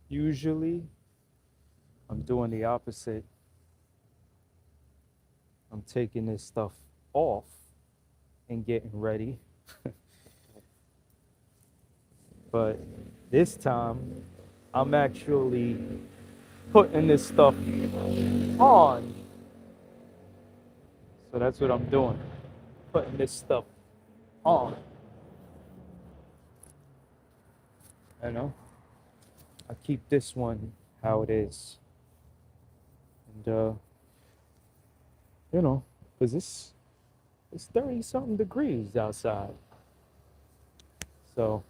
Usually, I'm doing the opposite. I'm taking this stuff off and getting ready. But this time, I'm actually putting this stuff on. So that's what I'm doing. Putting this stuff on. You know? I keep this one how it is. And you know, because it's 30 something degrees outside. So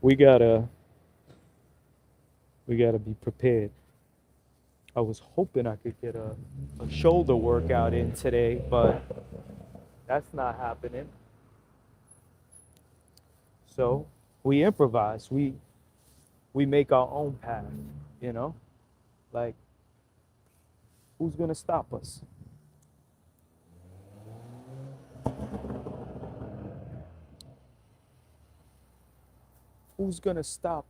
we gotta we gotta be prepared. I was hoping I could get a shoulder workout in today, but that's not happening. So we improvise. We make our own path, you know? Like, who's gonna stop us? Who's gonna stop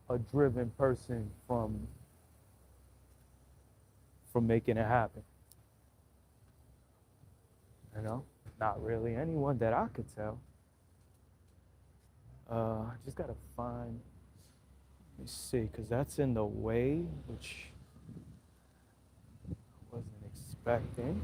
a driven person from making it happen? You know? Not really anyone that I could tell. I just gotta find, let me see, because that's in the way, which I wasn't expecting.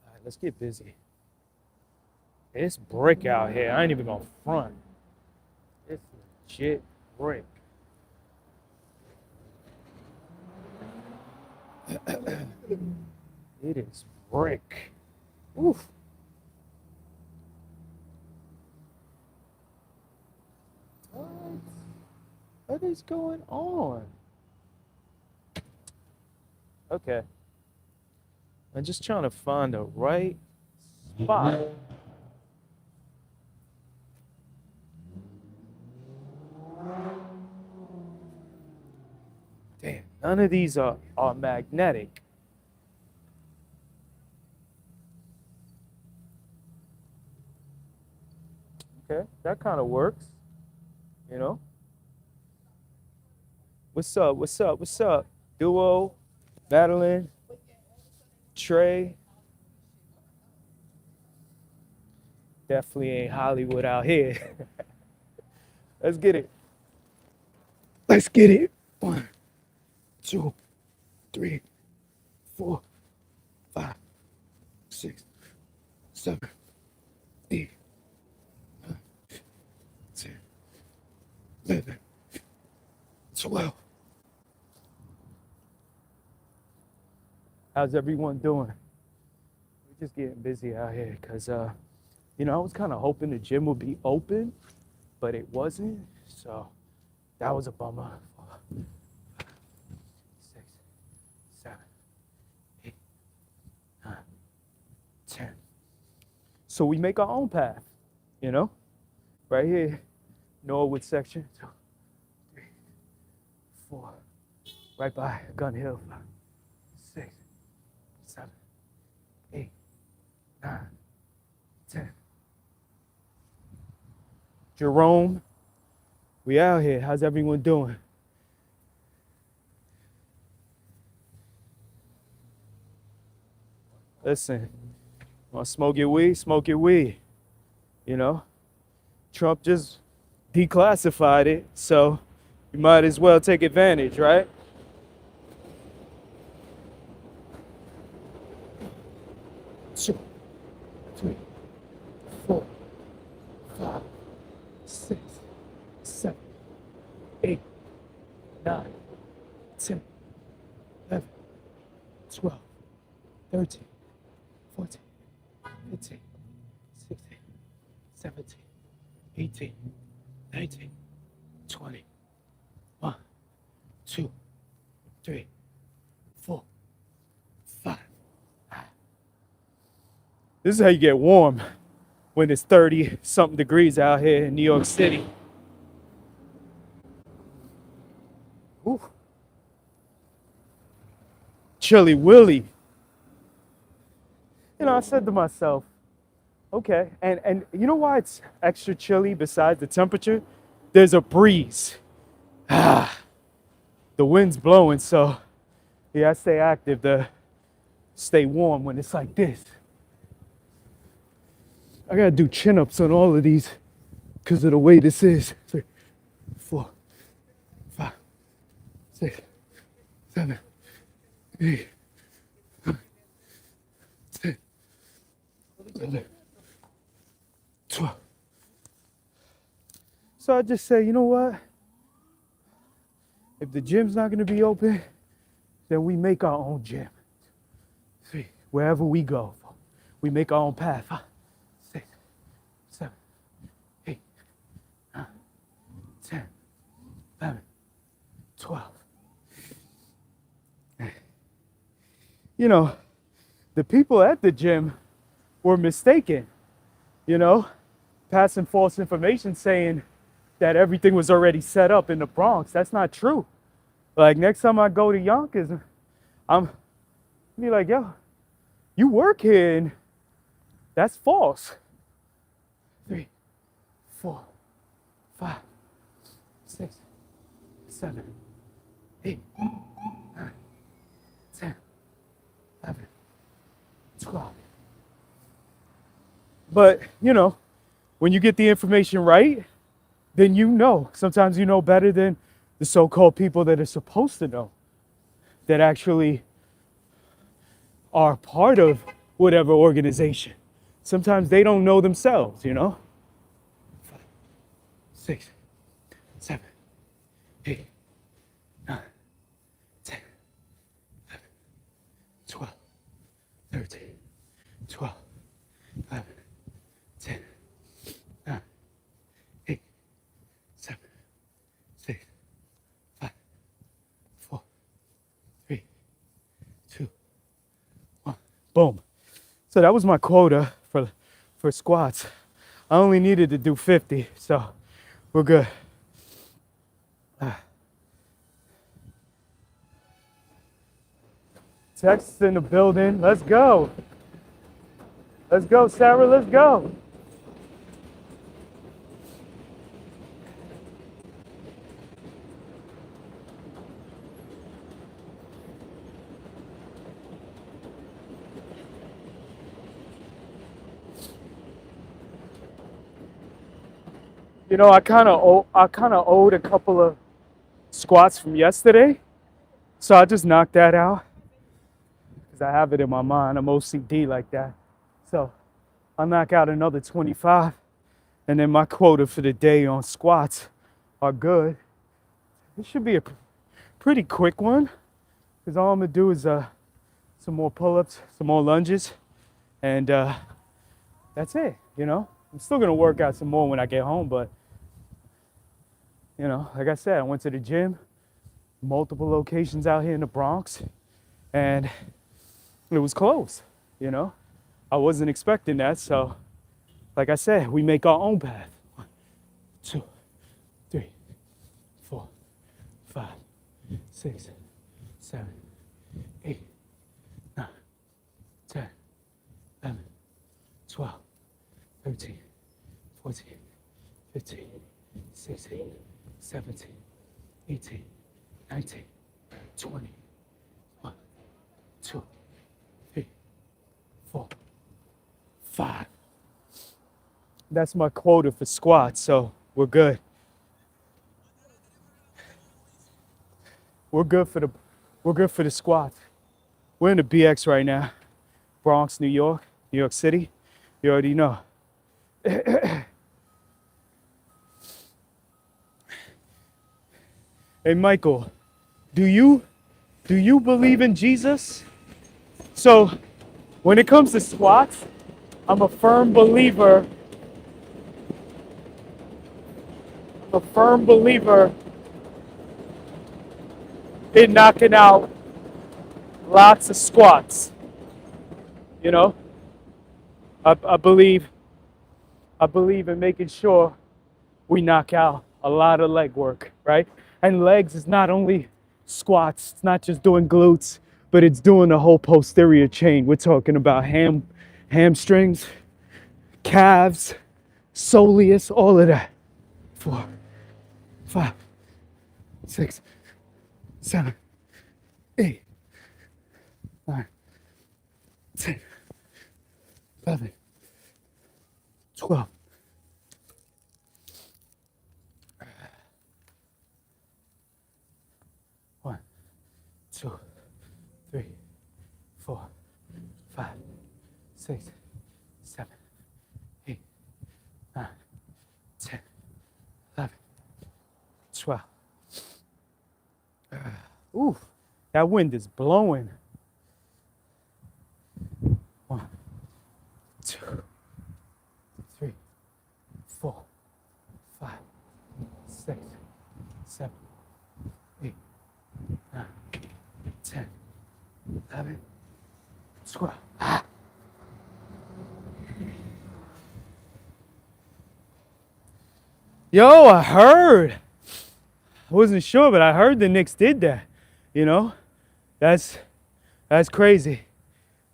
All right, let's get busy. It's brick out here. I ain't even gonna front. It's legit brick. It is brick. Oof. What is going on? Okay. I'm just trying to find the right spot. Damn, none of these are magnetic. Okay, that kind of works, you know? What's up? What's up? What's up? Duo, Madeline, Trey. Definitely ain't Hollywood out here. Let's get it. Let's get it. 1, 2, 3, 4, 5, 6, 7, 8, 9, 10, 11, 12. How's everyone doing? We're just getting busy out here because, you know, I was kind of hoping the gym would be open, but it wasn't. So that was a bummer. 6, 7, 8, 9, 10. So we make our own path, you know? Right here, Norwood section. 2, 3, 4. Right by Gun Hill. 6, 7, 8, 9, 10. Jerome, we out here. How's everyone doing? Listen, want to smoke your weed? Smoke your weed. You know, Trump just declassified it, so you might as well take advantage, right? 2, 3, 4, 5, 6, 7, 8, 9, 10, 11, 12, 13, 14, 15, 16, 17, 18, 19, 20. 1, 2, 3, 4, 5. This is how you get warm when it's 30 something degrees out here in New York City. Ooh. Chilly Willy. You know, I said to myself, okay, and you know why it's extra chilly besides the temperature? There's a breeze. The wind's blowing, so yeah, I stay active to stay warm when it's like this. I gotta do chin-ups on all of these because of the way this is. 3, 4, 5, 6, 7, 8, 9, 10, 11, 12. So I just say, you know what? If the gym's not gonna be open, then we make our own gym. 3, wherever we go, we make our own path. 5, 6, 7, 8, 9, 10, 11, 12. You know, the people at the gym were mistaken, you know, passing false information saying that everything was already set up in the Bronx. That's not true. Like, next time I go to Yonkers, I'm be like, yo, you work here, and that's false. 3, 4, 5, 6, 7, 8, 9, 10, 11, 12. But, you know, when you get the information right, then you know. Sometimes you know better than the so-called people that are supposed to know, that actually are part of whatever organization. Sometimes they don't know themselves, you know? 5, 6, 7, 8, 9, 10, 11, 12, 13, 12, 11, 10, 9, 8, 7, 6, 5, 4, 3, 2, 1. Boom. So that was my quota for squats. I only needed to do 50, so we're good. Texas in the building. Let's go. Let's go, Sarah. Let's go. You know, I kind of owed a couple of squats from yesterday, so I just knocked that out because I have it in my mind. I'm OCD like that, so I'll knock out another 25, and then my quota for the day on squats are good. It should be a pretty quick one because all I'm gonna do is some more pull-ups, some more lunges, and that's it. You know, I'm still gonna work out some more when I get home, but you know, like I said, I went to the gym, multiple locations out here in the Bronx, and it was closed, you know? I wasn't expecting that, so like I said, we make our own path. 1, 2, 3, 4, 5, 6, 7, 8, 9, 10, 11, 12, 13, 14, 15, 16, 17, 18, 19, 20, 1, 2, 3, 4, 5. That's my quota for squats, so we're good. We're good for the squats. We're in the BX right now. Bronx, New York City. You already know. Hey Michael, do you believe in Jesus? So when it comes to squats, I'm a firm believer in knocking out lots of squats. You know? I believe in making sure we knock out a lot of leg work, right? And legs is not only squats, it's not just doing glutes, but it's doing the whole posterior chain. We're talking about hamstrings, calves, soleus, all of that. 4, 5, 6, 7, 8, 9, 10, 11, 12. 1, 2, 3, 4, 5, 6, 7, 8, 9, 10, 11, 12. Ooh, that wind is blowing. 1, 2, 3, 4, 5, 6, 7, 8, 9, 10, 11, 12. Yo, I heard. I wasn't sure, but I heard the Knicks did that. You know, that's crazy.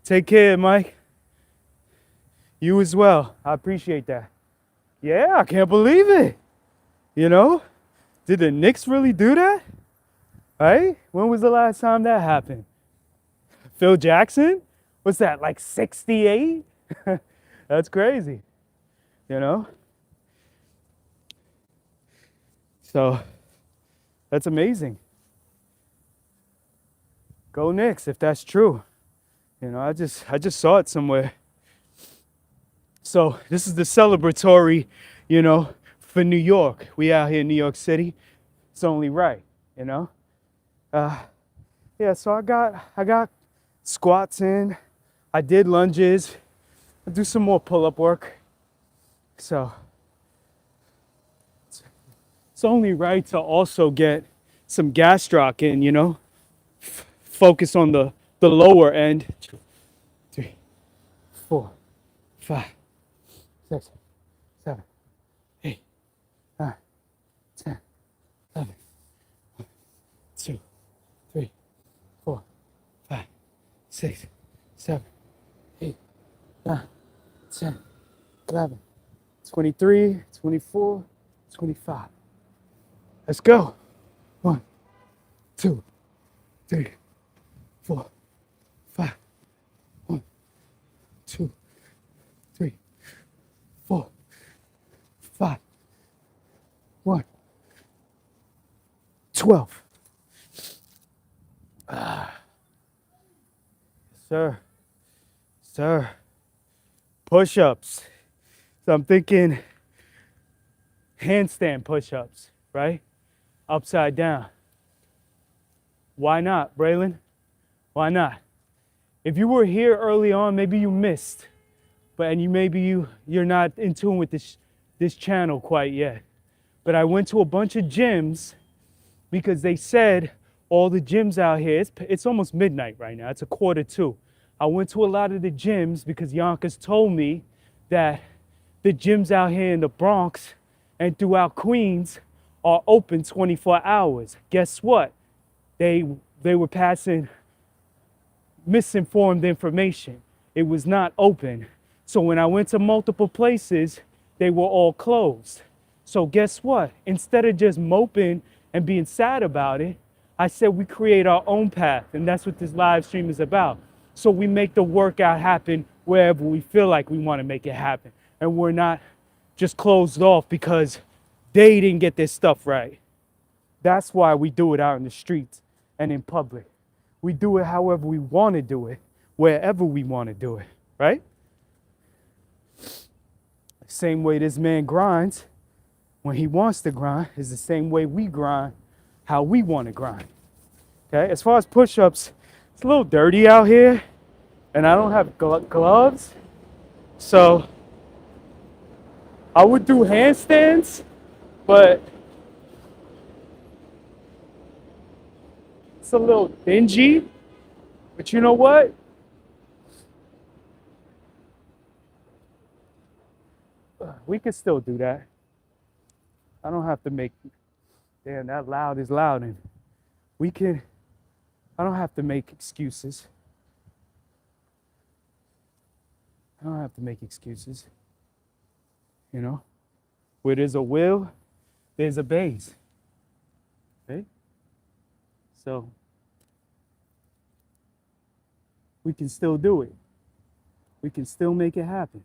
Take care, Mike. You as well. I appreciate that. Yeah, I can't believe it. You know, did the Knicks really do that? Right? When was the last time that happened? Phil Jackson? What's that, like 68? That's crazy. You know? So, that's amazing. Go Knicks if that's true. You know, I just saw it somewhere. So this is the celebratory, you know, for New York. We out here in New York City. It's only right, you know. Yeah. So I got squats in. I did lunges. I do some more pull-up work. So it's only right to also get some gastroc in, you know. Focus on the lower end. 2, 3, 4, 5, 6, 7, 8, 9, 10, 11, 1, 2, 3, 4, 5, 6, 7, 8, 9, 10, 11, 23, 24, 25. Let's go. 1, 2, 3, 4, 5. 1, 2, 3, 4, 5. 1, 12. Sir. Push-ups. So I'm thinking handstand push-ups, right? Upside down. Why not, Braylon? Why not? If you were here early on, maybe you missed, but you're not in tune with this channel quite yet. But I went to a bunch of gyms because they said all the gyms out here, it's almost midnight right now. It's 1:45. I went to a lot of the gyms because Yonkers told me that the gyms out here in the Bronx and throughout Queens are open 24 hours. Guess what? They were passing misinformed information. It was not open. So when I went to multiple places, they were all closed. So guess what? Instead of just moping and being sad about it, I said we create our own path, and that's what this live stream is about. So we make the workout happen wherever we feel like we want to make it happen. And we're not just closed off because they didn't get their stuff right. That's why we do it out in the streets and in public. We do it however we want to do it, wherever we want to do it, right? Same way this man grinds when he wants to grind is the same way we grind how we want to grind. Okay, as far as push-ups, it's a little dirty out here and I don't have gloves. So I would do handstands, but it's a little dingy. But you know what? We can still do that. I don't have to make, damn, that loud is loud. And we can, I don't have to make excuses. I don't have to make excuses. You know, where there's a will, there's a base. Okay? So we can still do it. We can still make it happen.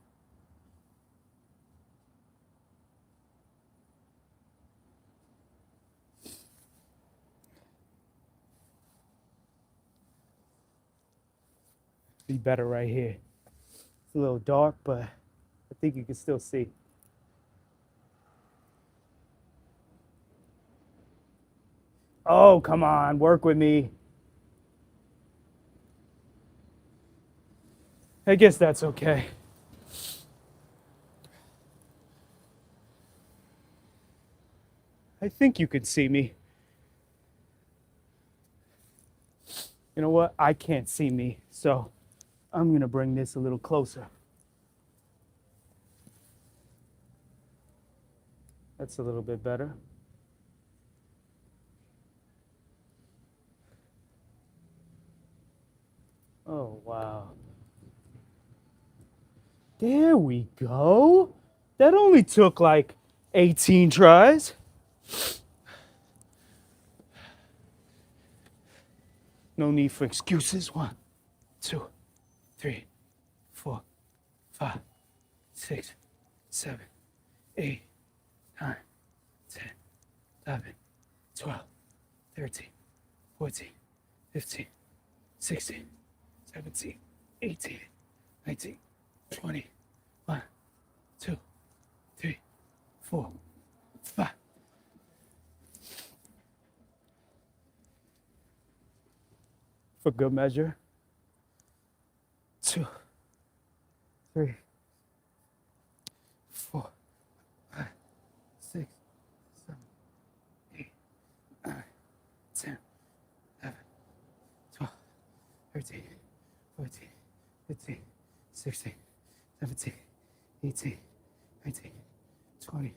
Be better right here. It's a little dark, but I think you can still see. Oh, come on, work with me. I guess that's okay. I think you could see me. You know what? I can't see me, so I'm gonna bring this a little closer. That's a little bit better. Oh, wow. There we go. That only took like 18 tries. No need for excuses. 1, 2, 3, 4, 5, 6, 7, 8, 9, 10, 11, 12, 13, 14, 15, 16, 17, 18, 19, 20, 1, 2, 3, 4, 5. For good measure. 2, 3, 4, 5, 6, 7, 8, 9, 10, 11, 12, 13, 14, 15, 16, 17, 18, 19, 20,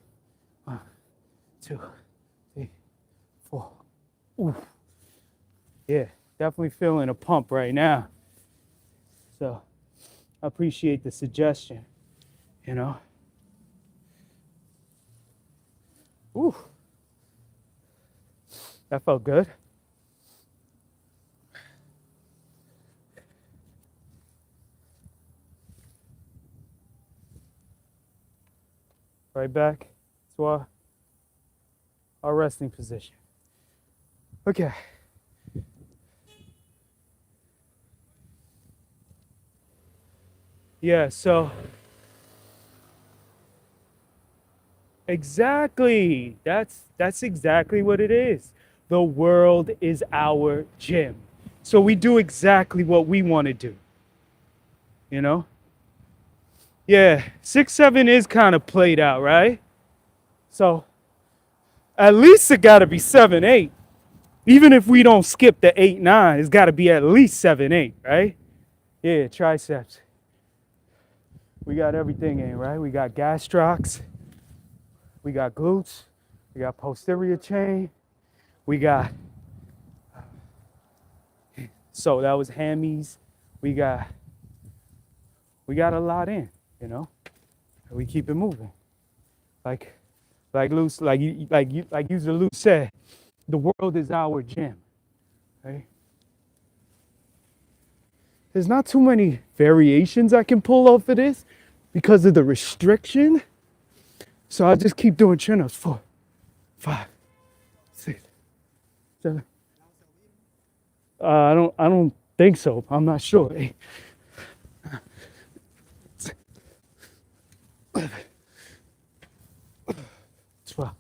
1, 2, 3, 4. Ooh. Yeah, definitely feeling a pump right now. So I appreciate the suggestion, you know. Ooh. That felt good. Right back to our resting position. Okay. Yeah, so exactly. That's exactly what it is. The world is our gym. So we do exactly what we want to do. You know? Yeah, 6-7 is kind of played out, right? So at least it got to be 7-8. Even if we don't skip the 8-9, it's got to be at least 7-8, right? Yeah, triceps. We got everything in, right? We got gastrocs. We got glutes. We got posterior chain. We got, so that was hammies. We got a lot in, you know? We keep it moving. Like user Luke said, the world is our gym, right? There's not too many variations I can pull off of this because of the restriction. So I just keep doing chin-ups. 4, 5, 6, 7. I don't think so. I'm not sure. 8, 11, 12.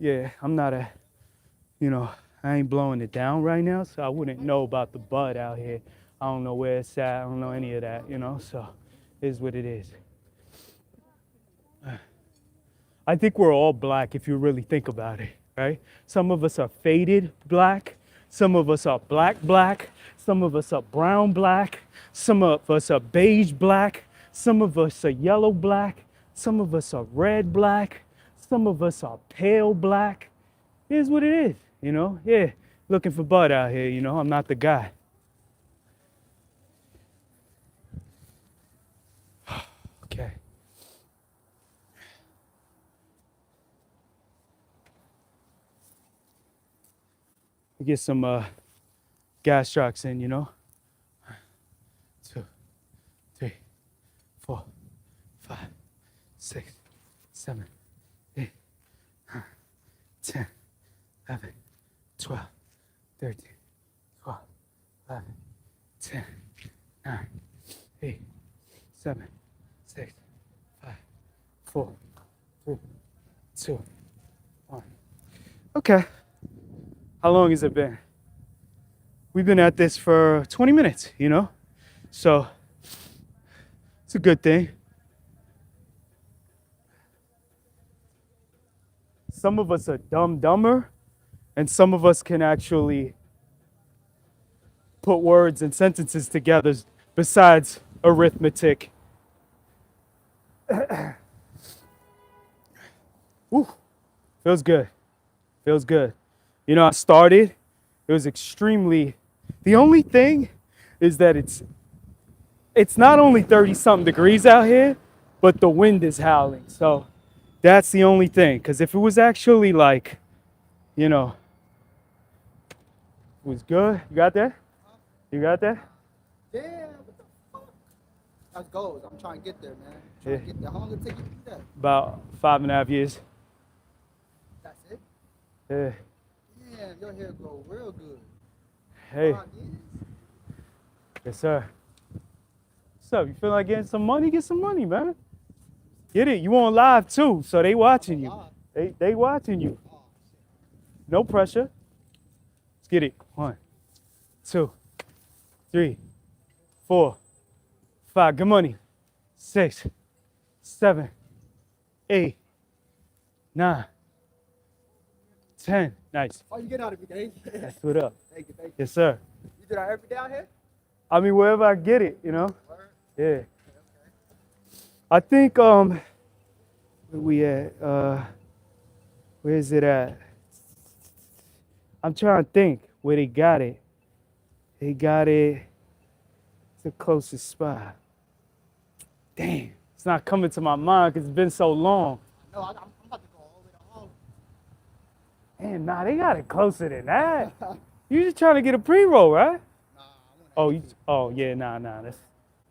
Yeah, I'm not I ain't blowing it down right now, so I wouldn't know about the bud out here. I don't know where it's at. I don't know any of that, so it is what it is. I think we're all black if you really think about it, right? Some of us are faded black. Some of us are black. Some of us are brown black. Some of us are beige black. Some of us are yellow black. Some of us are red black. Some of us are pale black. Here's what it is, you know? Yeah, looking for Bud out here, you know? I'm not the guy. Okay. Get some gas trucks in, you know? 2, 3, 4, 5, 6, 7, 8, 9, 10, 11, 12, 13, 12, 11, 10, 9, 8, 7, 6, 5, 4, 3, 2, 1. Okay. How long has it been? We've been at this for 20 minutes, you know? So it's a good thing. Some of us are dumber, and some of us can actually put words and sentences together besides arithmetic. Woo, feels good. Feels good. You know, I started, it was extremely, the only thing is that it's not only 30-something degrees out here, but the wind is howling. So that's the only thing. Because if it was actually like, you know, it was good. You got that? You got that? Yeah, what the fuck? That's goals. I'm trying to get there, man. Trying to get there. How long did it take you to do that? About 5.5 years. That's it? Yeah. Damn, your hair grow real good. Hey. 5 years? Yes, sir. What's up? You feel like getting some money? Get some money, man. Get it. You on live too, so they watching you. They watching you. Oh, shit. No pressure. Let's get it. 1, 2, 3, 4, 5. Good money. 6, 7, 8, 9, 10. Nice. Oh, you get out of me, Dave. That's what up. Thank you, thank you. Yes, sir. You do that every day out here? I mean, wherever I get it, you know. Word? Yeah. Okay. I think where we at? Where is it at? I'm trying to think where they got it. They got it. It's the closest spot. Damn, it's not coming to my mind because it's been so long. No, I'm about to go all the way to home. Damn, nah, they got it closer than that. You just trying to get a pre-roll, right? Nah, I want to. Oh yeah, nah. That's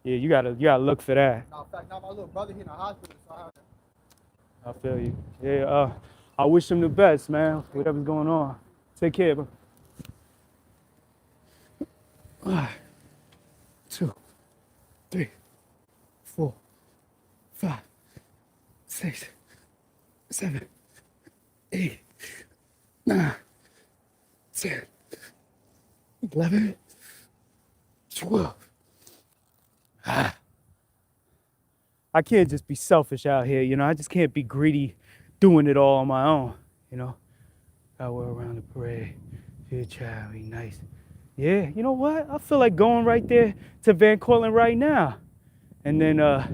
yeah. You gotta look for that. Nah, in fact, now my little brother here in the hospital, so I have to. I feel you. Yeah. I wish him the best, man. Whatever's going on. Take care, bro. 1, 2, 3, 4, 5, 6, 7, 8, 9, 10, 11, 12. I can't just be selfish out here, you know. I just can't be greedy doing it all on my own, you know. Gotta wear around the parade. Feel child, be nice. Yeah, you know what? I feel like going right there to Van Cortlandt right now. And then, oh,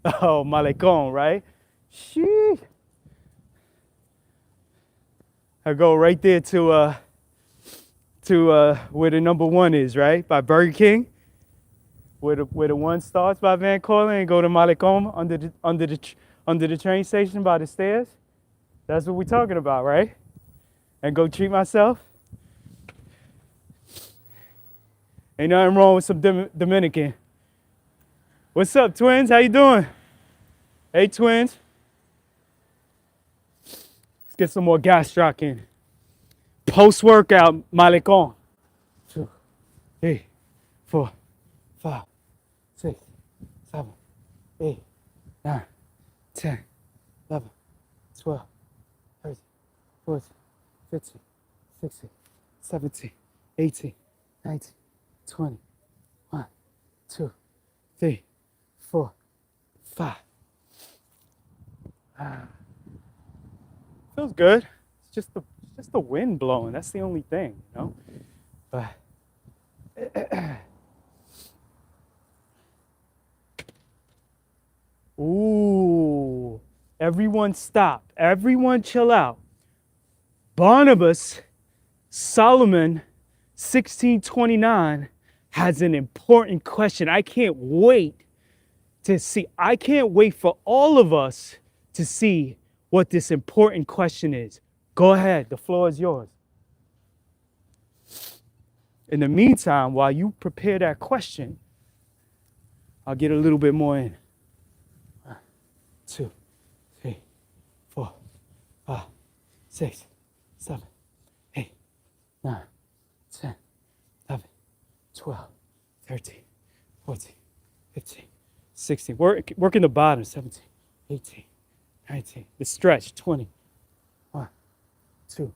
Malecon, right? Sheesh. I go right there to where the number 1 is, right? By Burger King. Where the 1 starts by Van Cortlandt and go to Malecon under the train station by the stairs. That's what we're talking about, right? And go treat myself. Ain't nothing wrong with some Dominican. What's up, twins? How you doing? Hey, twins. Let's get some more gastroc in. Post-workout, Malecon. 2, 3, 4, 5, 6, 7, 8, 9, 10, 11, 12, 13, 14, 15, 16, 17, 18, 19, 20, 1, 2, 3, 4, 5. Feels good. It's just the wind blowing. That's the only thing, you know. But Ooh, everyone stop. Everyone chill out. Barnabas, Solomon, 1629, has an important question. I can't wait for all of us to see what this important question is. Go ahead, the floor is yours. In the meantime, while you prepare that question, I'll get a little bit more in. 1, 2, 3, 4, 5, 6, 7, 8, 9, 10, 11, 12, 13, 14, 15, 16. Working the bottom. 17, 18, 19. The stretch. 20. 1, 2,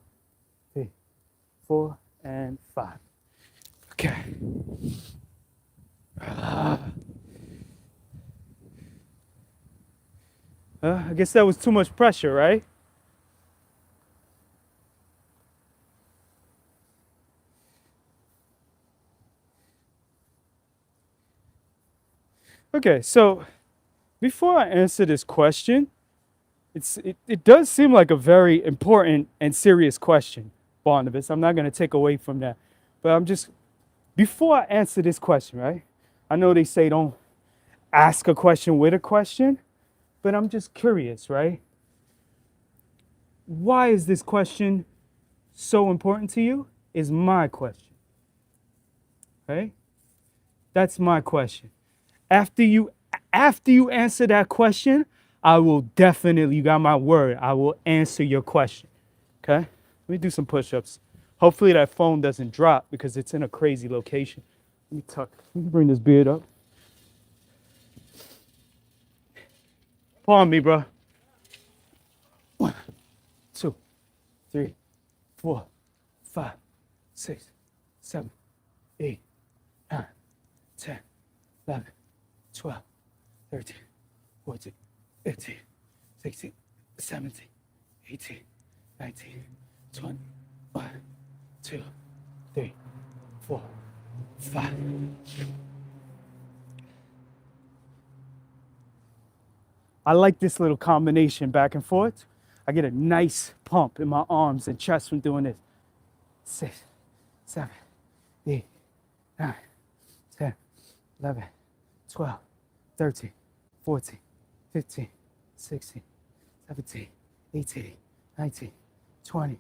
3, 4, and 5. Okay. I guess that was too much pressure, right? Okay, so before I answer this question, it does seem like a very important and serious question, Barnabas. I'm not going to take away from that. But before I answer this question, right? I know they say don't ask a question with a question, but I'm just curious, right? Why is this question so important to you? Is my question, right? That's my question. After you answer that question, I will definitely, you got my word, I will answer your question. Okay? Let me do some push-ups. Hopefully that phone doesn't drop because it's in a crazy location. Let me bring this beard up. Palm me, bro. 1, 2, 3, 4, 5, 6, 7, 8, 9, 10, 11, 12, 13, 14, 15, 16, 17, 18, 19, 20, 1, 2, 3, 4, 5. I like this little combination back and forth. I get a nice pump in my arms and chest from doing this. 6, 7, 8, 9, 10, 11, 12, 13, 14, 15, 16, 17, 18, 19, 20,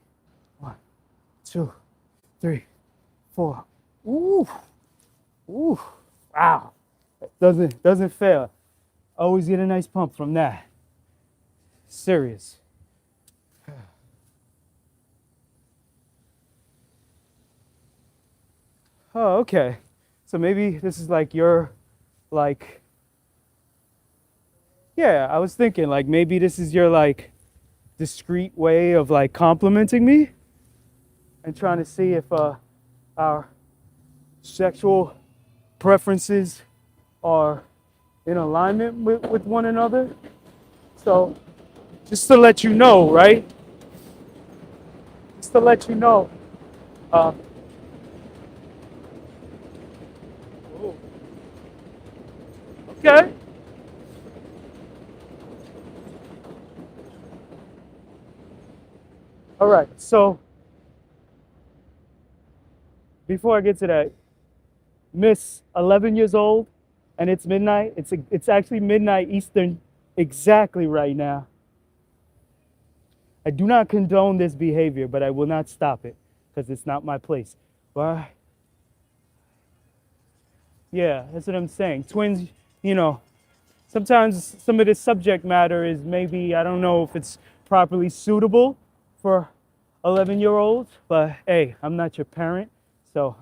1, 2, 3, 4. Ooh, ooh, wow. Doesn't fail. Always get a nice pump from that. Serious. Oh, okay. So maybe this is like your, like, yeah, I was thinking like maybe this is your like discreet way of like complimenting me and trying to see if our sexual preferences are in alignment with one another. So just to let you know, right? Just to let you know. Oh. Okay. All right. So before I get to that, Miss 11 years old, and it's midnight. It's actually midnight Eastern exactly right now. I do not condone this behavior, but I will not stop it because it's not my place. But yeah, that's what I'm saying. Twins, you know, sometimes some of this subject matter is maybe, I don't know if it's properly suitable for 11-year-olds, but hey, I'm not your parent, so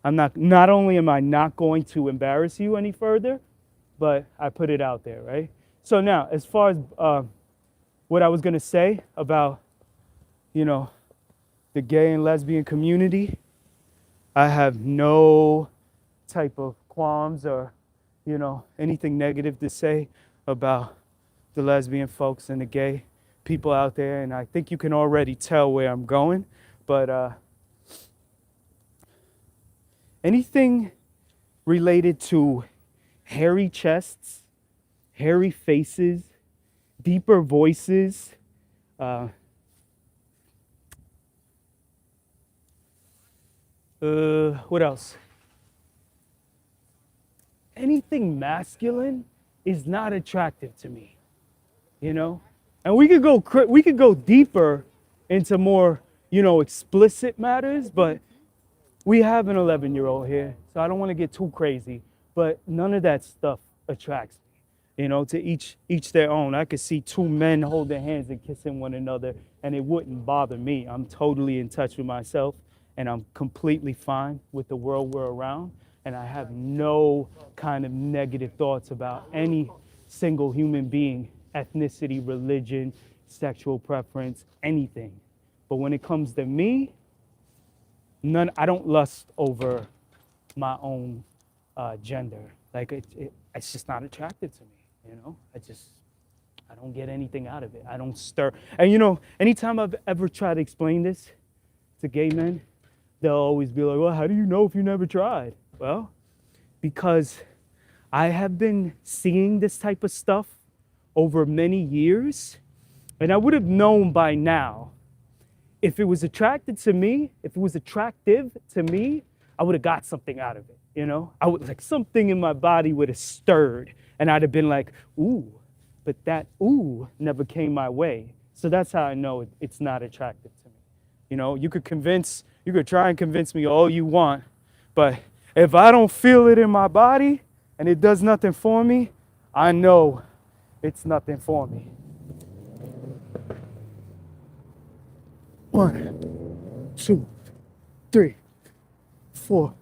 not only am I not going to embarrass you any further, but I put it out there, right? So now, as far as what I was gonna say about, the gay and lesbian community, I have no type of qualms or, anything negative to say about the lesbian folks and the gay people out there. And I think you can already tell where I'm going, but anything related to hairy chests, hairy faces, deeper voices, what else? Anything masculine is not attractive to me, you know? And we could go deeper into more, explicit matters, but we have an 11-year-old here, so I don't want to get too crazy, but none of that stuff attracts me. To each their own. I could see two men holding hands and kissing one another, and it wouldn't bother me. I'm totally in touch with myself, and I'm completely fine with the world we're around, and I have no kind of negative thoughts about any single human being, ethnicity, religion, sexual preference, anything. But when it comes to me, I don't lust over my own gender. Like it's just not attractive to me. I don't get anything out of it. I don't stir. And anytime I've ever tried to explain this to gay men, they'll always be like, well, how do you know if you never tried? Well, because I have been seeing this type of stuff over many years, and I would have known by now if it was attractive to me, I would have got something out of it, I would something in my body would have stirred, and I'd have been like, ooh, but that ooh never came my way. So that's how I know it's not attractive to me. You could try and convince me all you want, but if I don't feel it in my body and it does nothing for me, I know it's nothing for me. 1, 2, 3, 4,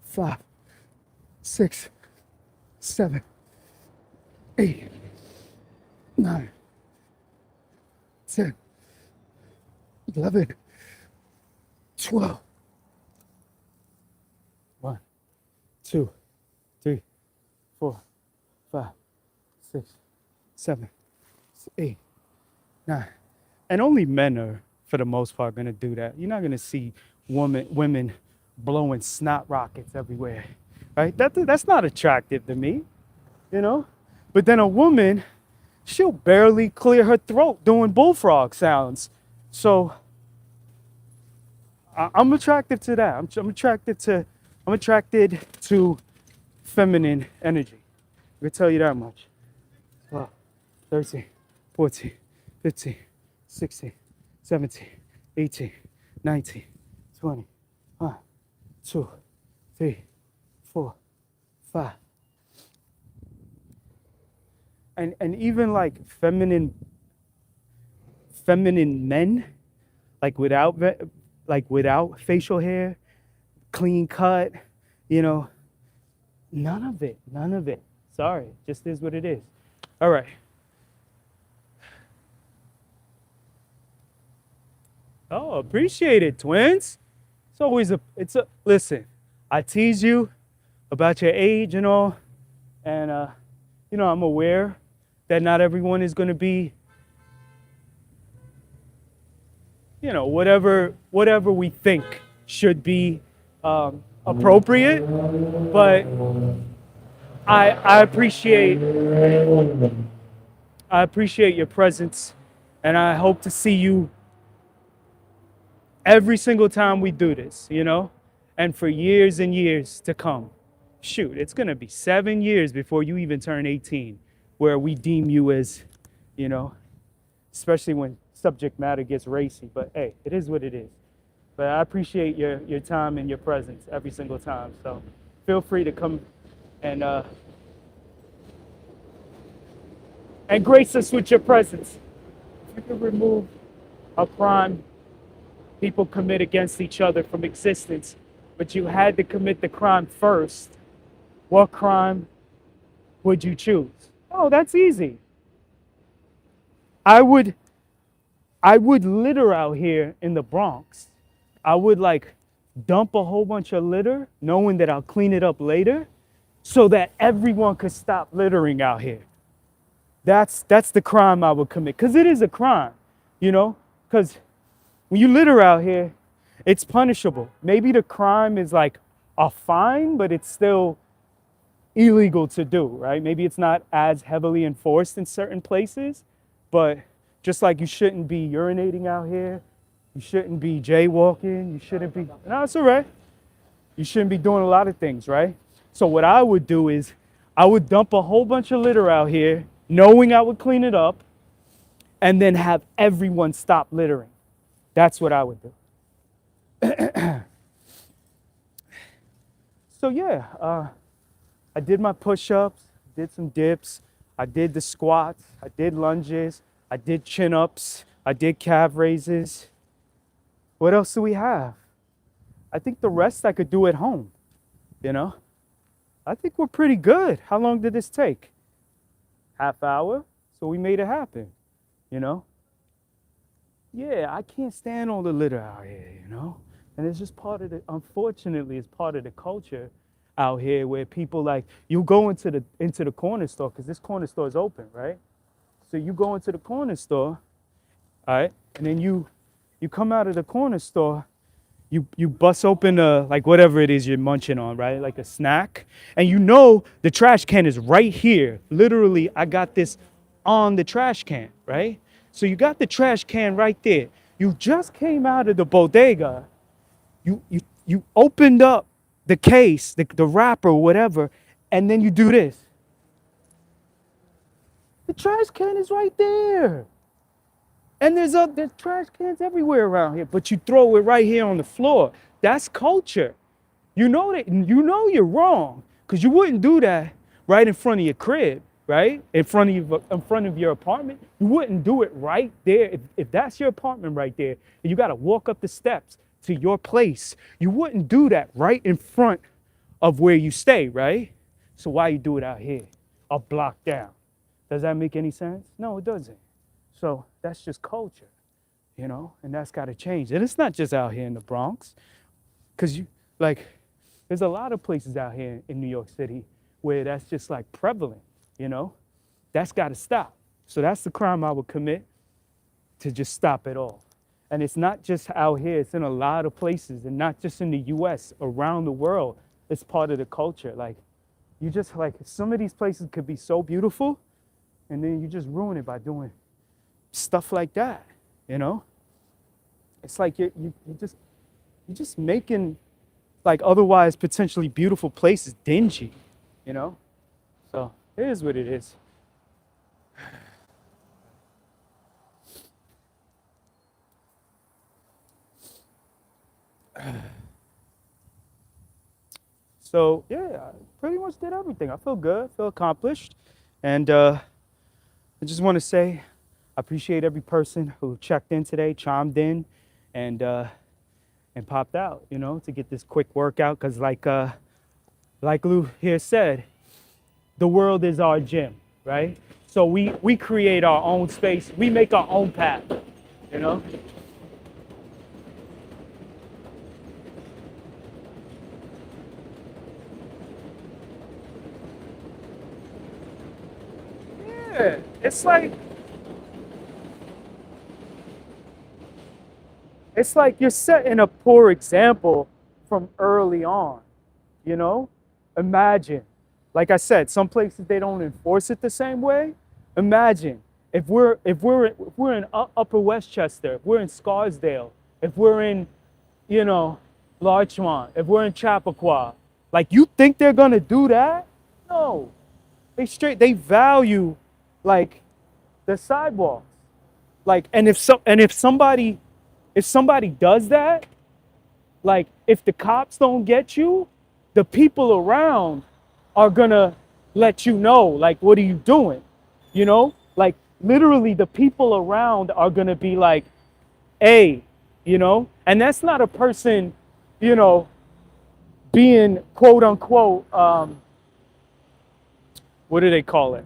5, 6, 7, 8, 9, 10, 11, 12. 1, 2, 3, 4, 5, 6, 7, 8, 9. And only men are, for the most part, going to do that. You're not going to see women blowing snot rockets everywhere, right? That's not attractive to me, But then a woman, she'll barely clear her throat doing bullfrog sounds. So I'm attracted to that. I'm attracted to feminine energy. I can tell you that much. 12, 13, 14, 15, 16, 17, 18, 19, 20, 1, 2, 3, 4, 5. And even like feminine men, like without facial hair, clean cut, none of it. Sorry, just is what it is. All right. Oh, appreciate it, twins. Listen, I tease you about your age and all, and I'm aware that not everyone is going to be, whatever we think should be appropriate, but I appreciate your presence, and I hope to see you every single time we do this, and for years and years to come. Shoot, it's going to be 7 years before you even turn 18, where we deem you as, especially when subject matter gets racy. But hey, it is what it is. But I appreciate your time and your presence every single time. So feel free to come and grace us with your presence. If you could remove a crime people commit against each other from existence, but you had to commit the crime first, what crime would you choose? Oh, that's easy. I would litter out here in the Bronx. I would dump a whole bunch of litter, knowing that I'll clean it up later, so that everyone could stop littering out here. That's the crime I would commit, because it is a crime, because when you litter out here, it's punishable. Maybe the crime is are fine, but it's still illegal to do, right? Maybe it's not as heavily enforced in certain places, but just like you shouldn't be urinating out here, you shouldn't be jaywalking, you shouldn't be, no, it's all right. You shouldn't be doing a lot of things, right? So what I would do is I would dump a whole bunch of litter out here, knowing I would clean it up, and then have everyone stop littering. That's what I would do. So yeah, I did my push-ups, did some dips, I did the squats, I did lunges, I did chin-ups, I did calf raises. What else do we have? I think the rest I could do at home, you know? I think we're pretty good. How long did this take? Half hour? So we made it happen, you know? Yeah, I can't stand all the litter out here, you know? And it's just part of the, unfortunately, it's part of the culture out here where people like, you go into the corner store, because this corner store is open, right? So you go into the corner store, all right? And then you come out of the corner store, you bust open like whatever it is you're munching on, right? Like a snack. And you know the trash can is right here. Literally, I got this on the trash can, right? So you got the trash can right there. You just came out of the bodega. You opened up the case, the wrapper, whatever, and then you do this. The trash can is right there. And there's trash cans everywhere around here, but you throw it right here on the floor. That's culture. You know that, you know you're wrong, because you wouldn't do that right in front of your crib, right? In front of your apartment. You wouldn't do it right there. If that's your apartment right there, and you got to walk up the steps to your place, you wouldn't do that right in front of where you stay, right? So why you do it out here, a block down? Does that make any sense? No, it doesn't. So that's just culture, you know, and that's got to change. And it's not just out here in the Bronx, because there's a lot of places out here in New York City where that's just like prevalent, you know. That's got to stop. So that's the crime I would commit, to just stop it all. And it's not just out here, it's in a lot of places, and not just in the US, around the world. It's part of the culture. Like, you just, like, some of these places could be so beautiful, and then you just ruin it by doing stuff like that, you know? It's like you're just making, like, otherwise potentially beautiful places dingy, you know? So it is what it is. So yeah, I pretty much did everything. I feel good, feel accomplished. And I just want to say I appreciate every person who checked in today, chimed in, and popped out, you know, to get this quick workout. Because like Lou here said, the world is our gym, right? So we create our own space. We make our own path, you know? Yeah, it's like you're setting a poor example from early on, you know? Imagine, like I said, some places they don't enforce it the same way. Imagine if we're in Upper Westchester, if we're in Scarsdale, if we're in, you know, Larchmont, if we're in Chappaqua, like, you think they're gonna do that? No, they value, like, the sidewalks, like, and if somebody does that, like, if the cops don't get you, the people around are gonna let you know, like, what are you doing? You know, like, literally the people around are gonna be like, hey, you know, and that's not a person, you know, being quote unquote, what do they call it?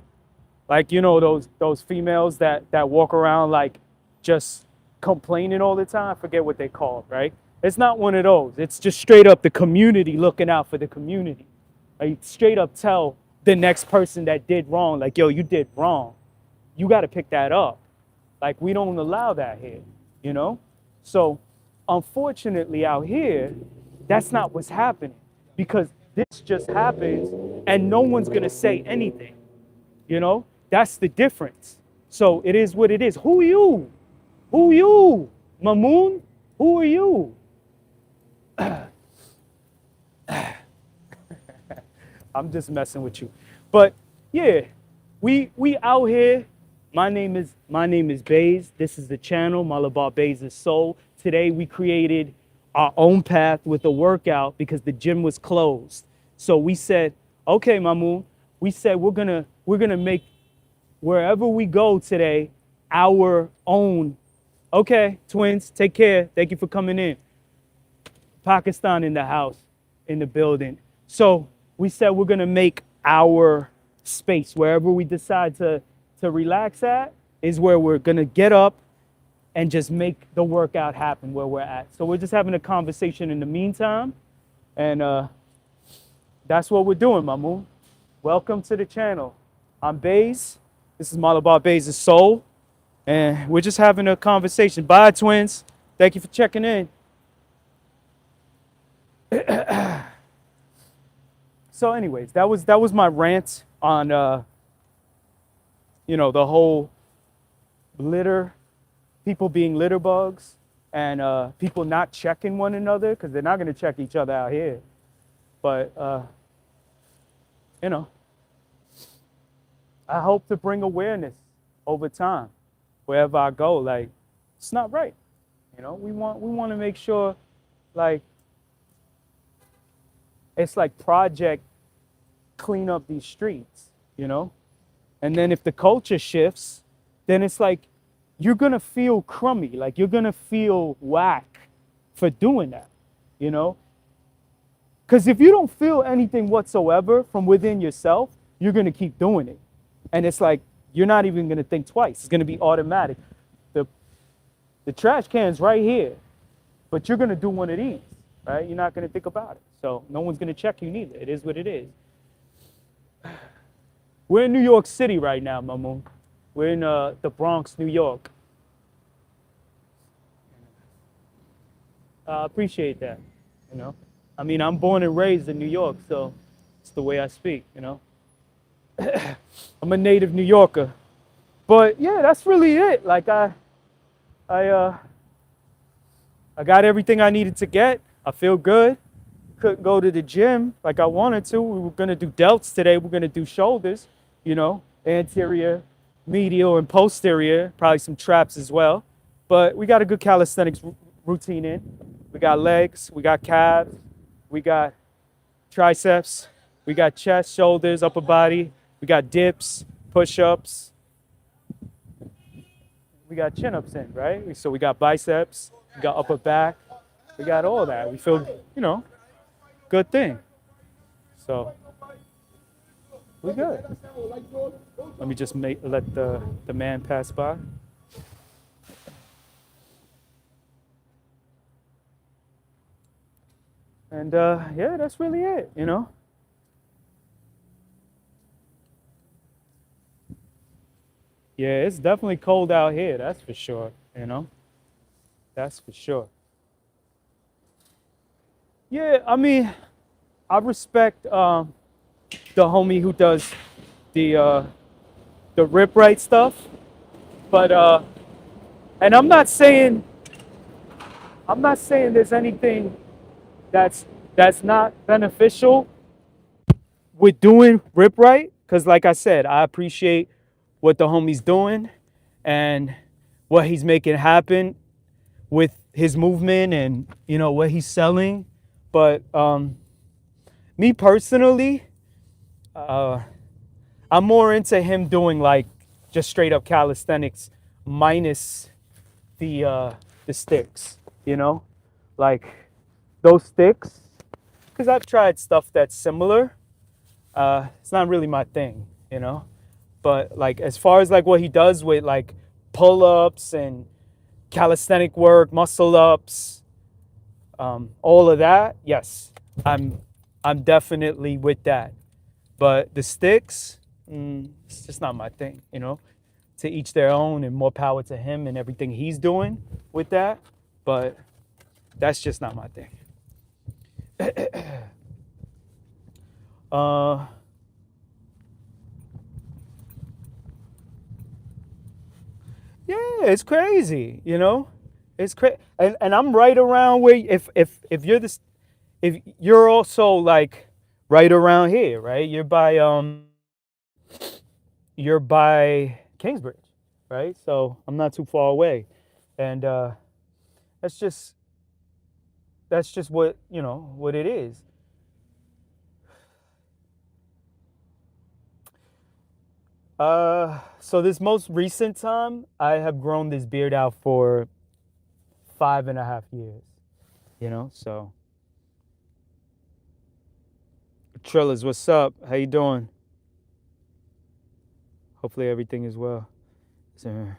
Like, you know, those females that walk around like just complaining all the time. I forget what they call it, right? It's not one of those. It's just straight up the community looking out for the community. Like, straight up tell the next person that did wrong, like, yo, you did wrong. You got to pick that up. Like, we don't allow that here, you know? So unfortunately out here, that's not what's happening. because this just happens and no one's gonna say anything. You know, that's the difference. So it is what it is. Who are you? Who are you? Mamoon? Who are you? I'm just messing with you. But yeah, we out here. My name is Bays. This is the channel, Malabar Bays' Soul. Today we created our own path with a workout because the gym was closed. So we said, okay, Mamoon, we said we're gonna make wherever we go today our own. Okay, twins, take care. Thank you for coming in. Pakistan in the house, in the building. So we said we're gonna make our space wherever we decide to relax at is where we're gonna get up and just make the workout happen where we're at. So we're just having a conversation in the meantime, and that's what we're doing, Mamoon. Welcome to the channel. I'm Bays. This is Malabar Bays' Soul, and we're just having a conversation. Bye, twins. Thank you for checking in. So anyways, that was my rant on the whole litter, people being litter bugs, and people not checking one another, because they're not going to check each other out here. But I hope to bring awareness over time wherever I go. Like, it's not right. We want to make sure, like, it's like project clean up these streets, And then if the culture shifts, then it's like you're gonna feel crummy, like you're gonna feel whack for doing that, Because if you don't feel anything whatsoever from within yourself, you're gonna keep doing it. And it's like you're not even gonna think twice. It's gonna be automatic. The trash can's right here, but you're gonna do one of these, right? You're not gonna think about it. So no one's gonna check you neither. It is what it is. We're in New York City right now, Mamoon. We're in the Bronx, New York. I appreciate that, I mean, I'm born and raised in New York, so it's the way I speak, I'm a native New Yorker. But yeah, that's really it. Like I got everything I needed to get. I feel good. Couldn't go to the gym like I wanted to. We were gonna do delts today. We're gonna do shoulders, anterior, medial, and posterior. Probably some traps as well. But we got a good calisthenics routine in. We got legs, we got calves, we got triceps, we got chest, shoulders, upper body. We got dips, push-ups. We got chin-ups in, right? So we got biceps, we got upper back. We got all that. We feel, good thing. So we're good. Let me just let the man pass by. And yeah, that's really it, Yeah, it's definitely cold out here, that's for sure, That's for sure. Yeah, I mean, I respect the homie who does the rip right stuff, but and I'm not saying there's anything that's not beneficial with doing rip right, because like I said, I appreciate what the homie's doing and what he's making happen with his movement and what he's selling. But me personally, I'm more into him doing like just straight up calisthenics minus the sticks, like those sticks, because I've tried stuff that's similar. It's not really my thing, But like as far as like what he does with like pull-ups and calisthenic work, muscle ups, all of that, yes, I'm definitely with that. But the sticks, it's just not my thing, To each their own, and more power to him and everything he's doing with that. But that's just not my thing. Uh, yeah, it's crazy, you know? It's crazy. And I'm right around where if you're this if you're also like right around here, right? You're by Kingsbridge, right? So I'm not too far away. And that's just that's just what, what it is. So this most recent time, I have grown this beard out for 5.5 years. So Trillas, what's up? How you doing? Hopefully everything is well. So,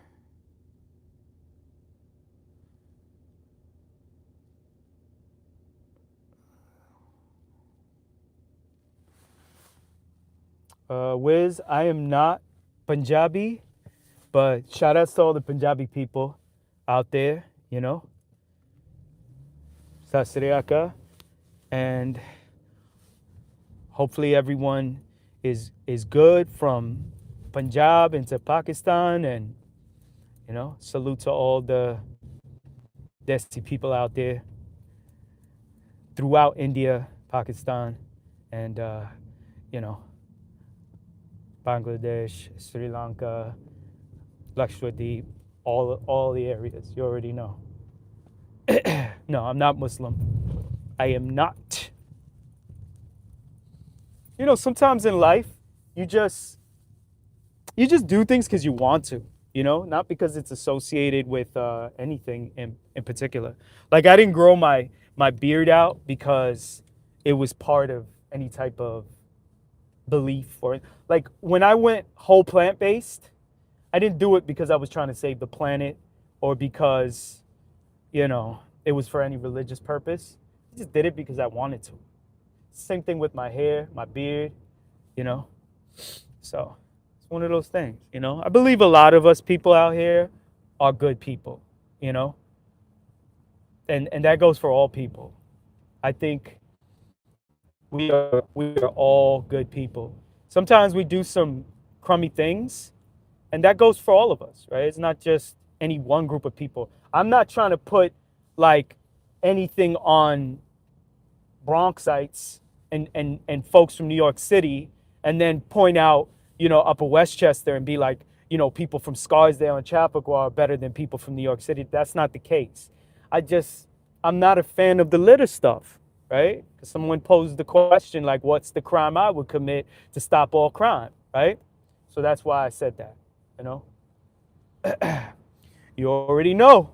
Wiz, I am not Punjabi, but shout outs to all the Punjabi people out there, Sat Sri Akal, and hopefully everyone is good from Punjab into Pakistan, and salute to all the Desi people out there throughout India, Pakistan, and you know Bangladesh, Sri Lanka, Lakshadweep, all the areas. You already know. No, I'm not Muslim. I am not. Sometimes in life, you just do things because you want to. Not because it's associated with anything in particular. Like I didn't grow my beard out because it was part of any type of belief, or like when I went whole plant based, I didn't do it because I was trying to save the planet or because it was for any religious purpose. I just did it because I wanted to. Same thing with my hair, my beard, you know. So it's one of those things, I believe a lot of us people out here are good people, you know, and that goes for all people. I think we are all good people. Sometimes we do some crummy things, and that goes for all of us, right? It's not just any one group of people. I'm not trying to put like anything on Bronxites and folks from New York City and then point out, Upper Westchester and be like, people from Scarsdale and Chappaqua are better than people from New York City. That's not the case. I'm not a fan of the litter stuff, right? Because someone posed the question, like, what's the crime I would commit to stop all crime, right? So that's why I said that, You already know.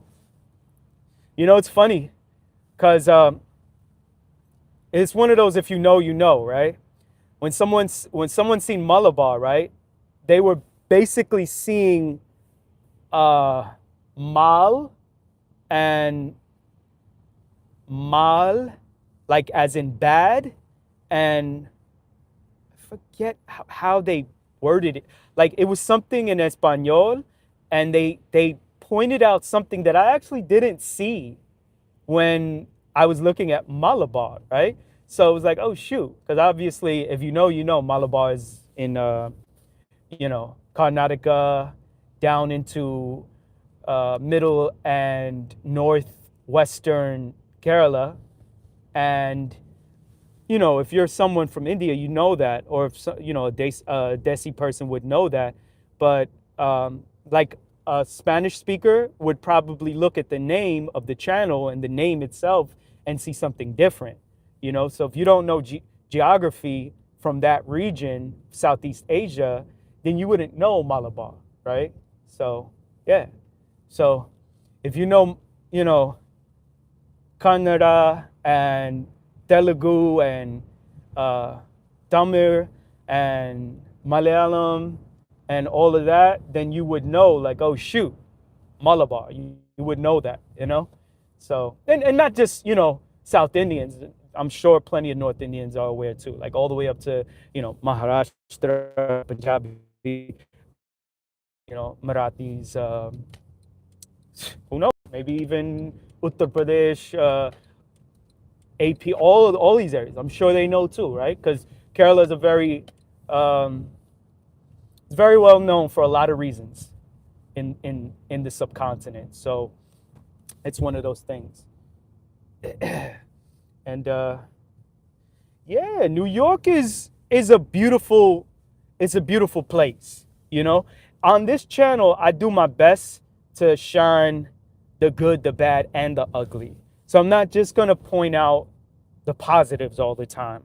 It's funny because it's one of those, if you know, right? When someone's seen Malabar, right? They were basically seeing mal and mal, like as in bad, and I forget how they worded it. Like it was something in Espanol, and they pointed out something that I actually didn't see when I was looking at Malabar, right? So it was like, oh shoot, because obviously, if Malabar is in Karnataka, down into middle and northwestern Kerala, and if you're someone from India, you know that, or if a Desi person would know that, but like a Spanish speaker would probably look at the name of the channel and the name itself and see something different, So if you don't know geography from that region, Southeast Asia, then you wouldn't know Malabar, right? So yeah. So if Kannada and Telugu and Tamil and Malayalam and all of that, then you would know, like, oh shoot, Malabar. You would know that, So and not just South Indians. I'm sure plenty of North Indians are aware too, like all the way up to Maharashtra, Punjabi, Marathis. Who knows? Maybe even Uttar Pradesh, AP, all these areas. I'm sure they know too, right? Because Kerala is a um, it's very well known for a lot of reasons in the subcontinent. So it's one of those things. And yeah, New York is a beautiful, it's a beautiful place. You know, on this channel, I do my best to shine the good, the bad, and the ugly. So I'm not just gonna point out the positives all the time,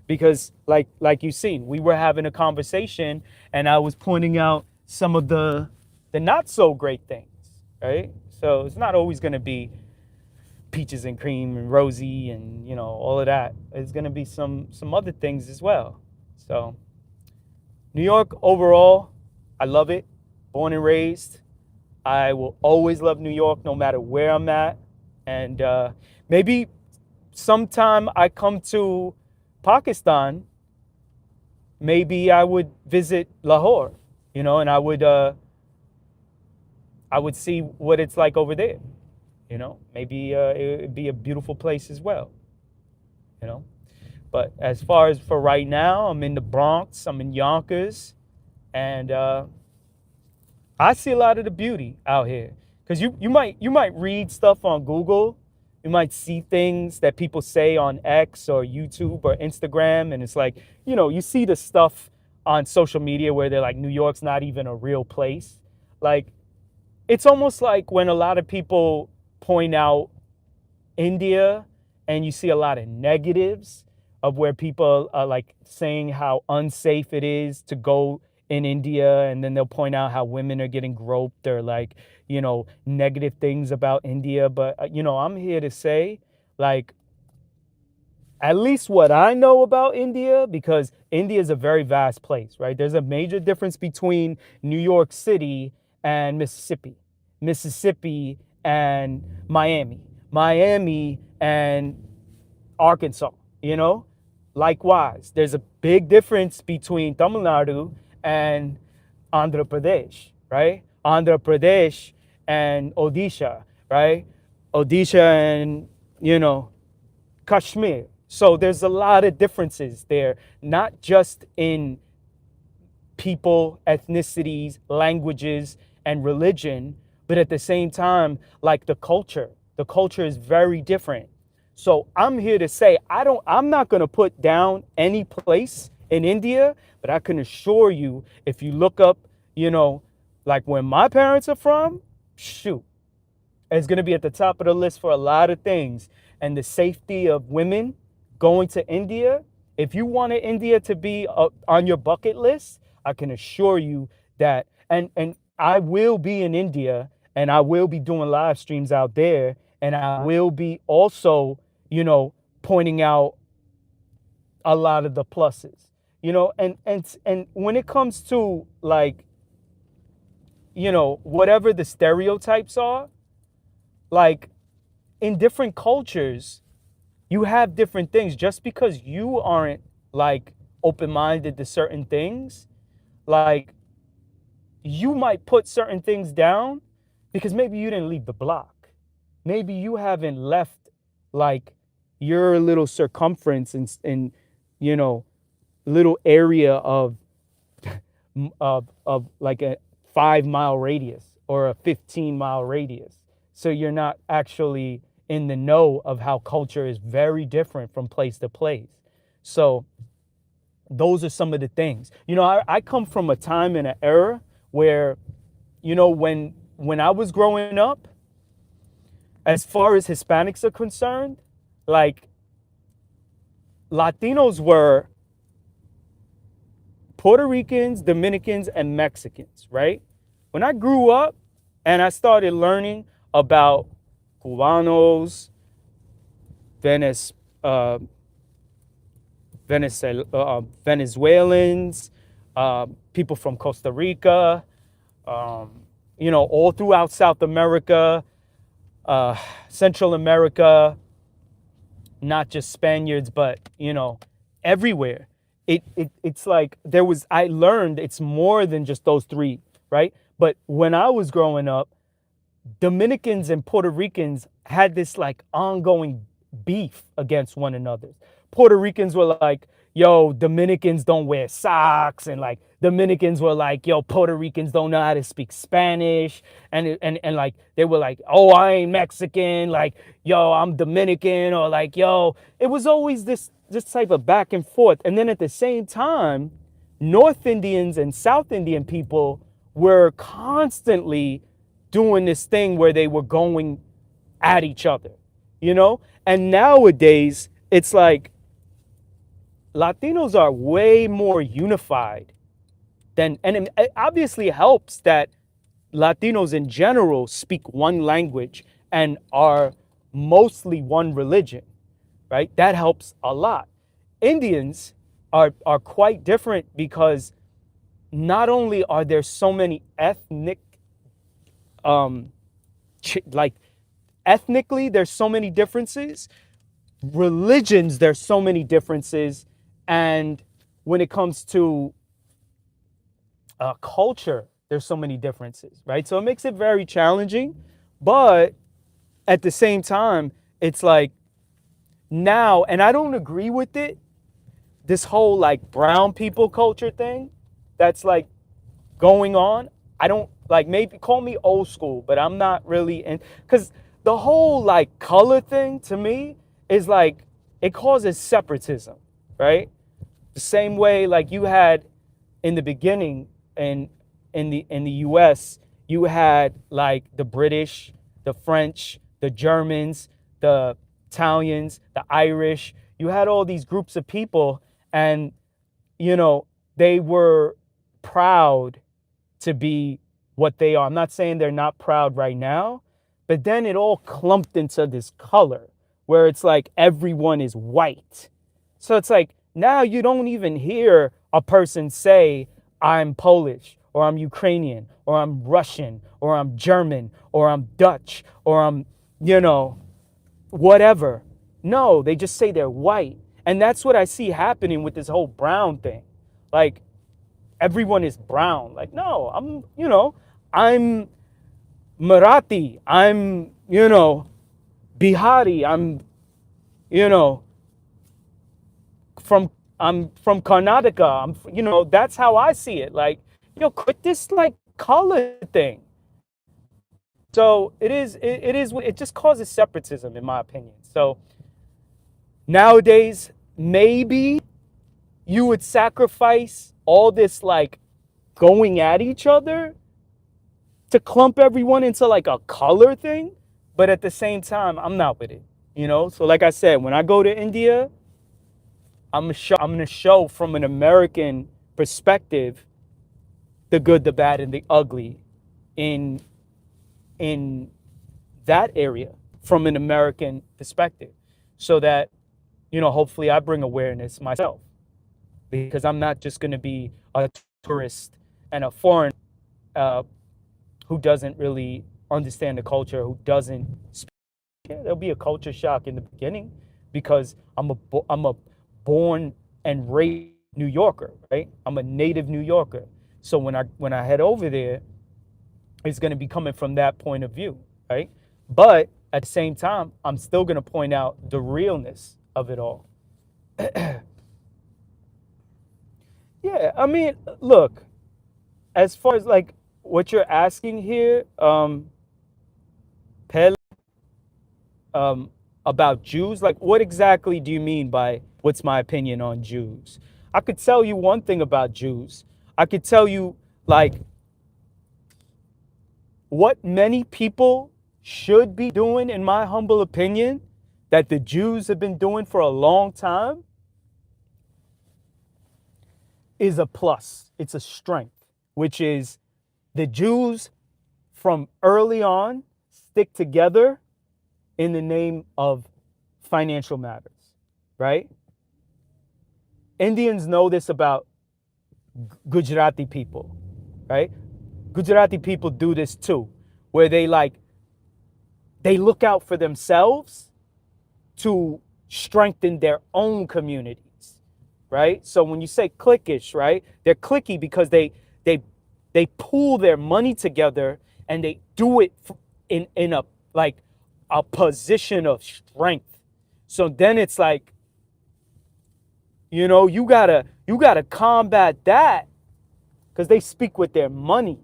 because like you seen, we were having a conversation, and I was pointing out some of the not so great things, right? So it's not always gonna be peaches and cream and rosy and all of that. There's gonna be some other things as well. So New York overall, I love it. Born and raised. I will always love New York no matter where I'm at. And maybe sometime I come to Pakistan, maybe I would visit Lahore, and I would see what it's like over there. Maybe it would be a beautiful place as well. But as far as for right now, I'm in the Bronx, I'm in Yonkers, and I see a lot of the beauty out here. Because you might read stuff on Google, you might see things that people say on X or YouTube or Instagram, and it's like, you see the stuff on social media where they're like, New York's not even a real place. Like, it's almost like when a lot of people point out India and you see a lot of negatives of where people are like saying how unsafe it is to go in India, and then they'll point out how women are getting groped or like, negative things about India. But, I'm here to say, like, at least what I know about India, because India is a very vast place, right? There's a major difference between New York City and Mississippi and Miami and Arkansas, Likewise, there's a big difference between Tamil Nadu and Andhra Pradesh, right? Andhra Pradesh and Odisha, right? Odisha and, Kashmir. So there's a lot of differences there, not just in people, ethnicities, languages, and religion, but at the same time, like the culture. The culture is very different. So I'm here to say, I'm not going to put down any place in India, but I can assure you, if you look up, like where my parents are from, shoot, it's going to be at the top of the list for a lot of things. And the safety of women going to India, if you wanted India to be on your bucket list, I can assure you that, and I will be in India, and I will be doing live streams out there, and I will be also, pointing out a lot of the pluses, and when it comes to like, whatever the stereotypes are, like in different cultures, you have different things. Just because you aren't like open-minded to certain things, like you might put certain things down because maybe you didn't leave the block. Maybe you haven't left like your little circumference in little area of like a 5-mile radius or a 15-mile radius. So you're not actually in the know of how culture is very different from place to place. So those are some of the things. I come from a time and an era where, when I was growing up, as far as Hispanics are concerned, like Latinos were Puerto Ricans, Dominicans, and Mexicans, right? When I grew up and I started learning about Cubanos, Venezuelans, people from Costa Rica, all throughout South America, Central America, not just Spaniards, but, everywhere. It's like I learned it's more than just those three, right? But when I was growing up, Dominicans and Puerto Ricans had this like ongoing beef against one another. Puerto Ricans were like, yo, Dominicans don't wear socks, and like Dominicans were like, yo, Puerto Ricans don't know how to speak Spanish, and like they were like, oh, I ain't Mexican, like, yo, I'm Dominican, or like, yo, it was always this type of back and forth. And then at the same time, North Indians and South Indian people were constantly doing this thing where they were going at each other, you know? And nowadays, it's like Latinos are way more unified than, and it obviously helps that Latinos in general speak one language and are mostly one religion, right? That helps a lot. Indians are quite different because not only are there so many ethnic, like ethnically, there's so many differences, religions, there's so many differences, and when it comes to culture, there's so many differences, right? So it makes it very challenging, but at the same time, it's like now, and I don't agree with it, this whole like brown people culture thing that's like going on. I don't like, maybe call me old school, but I'm not really in, because the whole like color thing to me is like, it causes separatism, right? The same way like you had in the beginning and in the US, you had like the British, the French, the Germans, the Italians, the Irish. You had all these groups of people, and you know, they were proud to be what they are. I'm not saying they're not proud right now, but then it all clumped into this color where it's like everyone is white. So it's like now you don't even hear a person say, I'm Polish, or I'm Ukrainian, or I'm Russian, or I'm German, or I'm Dutch, or I'm, you know, whatever. No, they just say they're white. And that's what I see happening with this whole brown thing. Like, everyone is brown. Like, no, I'm, you know, I'm Marathi. I'm, you know, Bihari. I'm, you know, I'm from Karnataka. I'm, you know, that's how I see it. Like, yo, quit this like color thing. So it just causes separatism, in my opinion. So nowadays, maybe you would sacrifice all this like going at each other to clump everyone into like a color thing. But at the same time, I'm not with it, you know? So like I said, when I go to India, I'm gonna show from an American perspective the good, the bad, and the ugly in that area from an American perspective, so that, you know, hopefully I bring awareness myself, because I'm not just going to be a tourist and a foreigner who doesn't really understand the culture, who doesn't speak. Yeah, there'll be a culture shock in the beginning because I'm a born and raised New Yorker, right? I'm a native New Yorker. So when I head over there, it's going to be coming from that point of view, right? But at the same time, I'm still going to point out the realness of it all. Yeah, I mean, look, as far as like what you're asking here, Pele, about Jews, like what exactly do you mean by what's my opinion on Jews? I could tell you one thing about Jews. I could tell you like what many people should be doing, in my humble opinion, that the Jews have been doing for a long time, is a plus. It's a strength, which is the Jews from early on stick together in the name of financial matters, right? Indians know this about Gujarati people, right? Gujarati people do this too, where they look out for themselves to strengthen their own communities, right? So when you say cliquish, right, they're cliquey because they pool their money together and they do it in a like a position of strength. So then it's like You know, you gotta combat that because they speak with their money.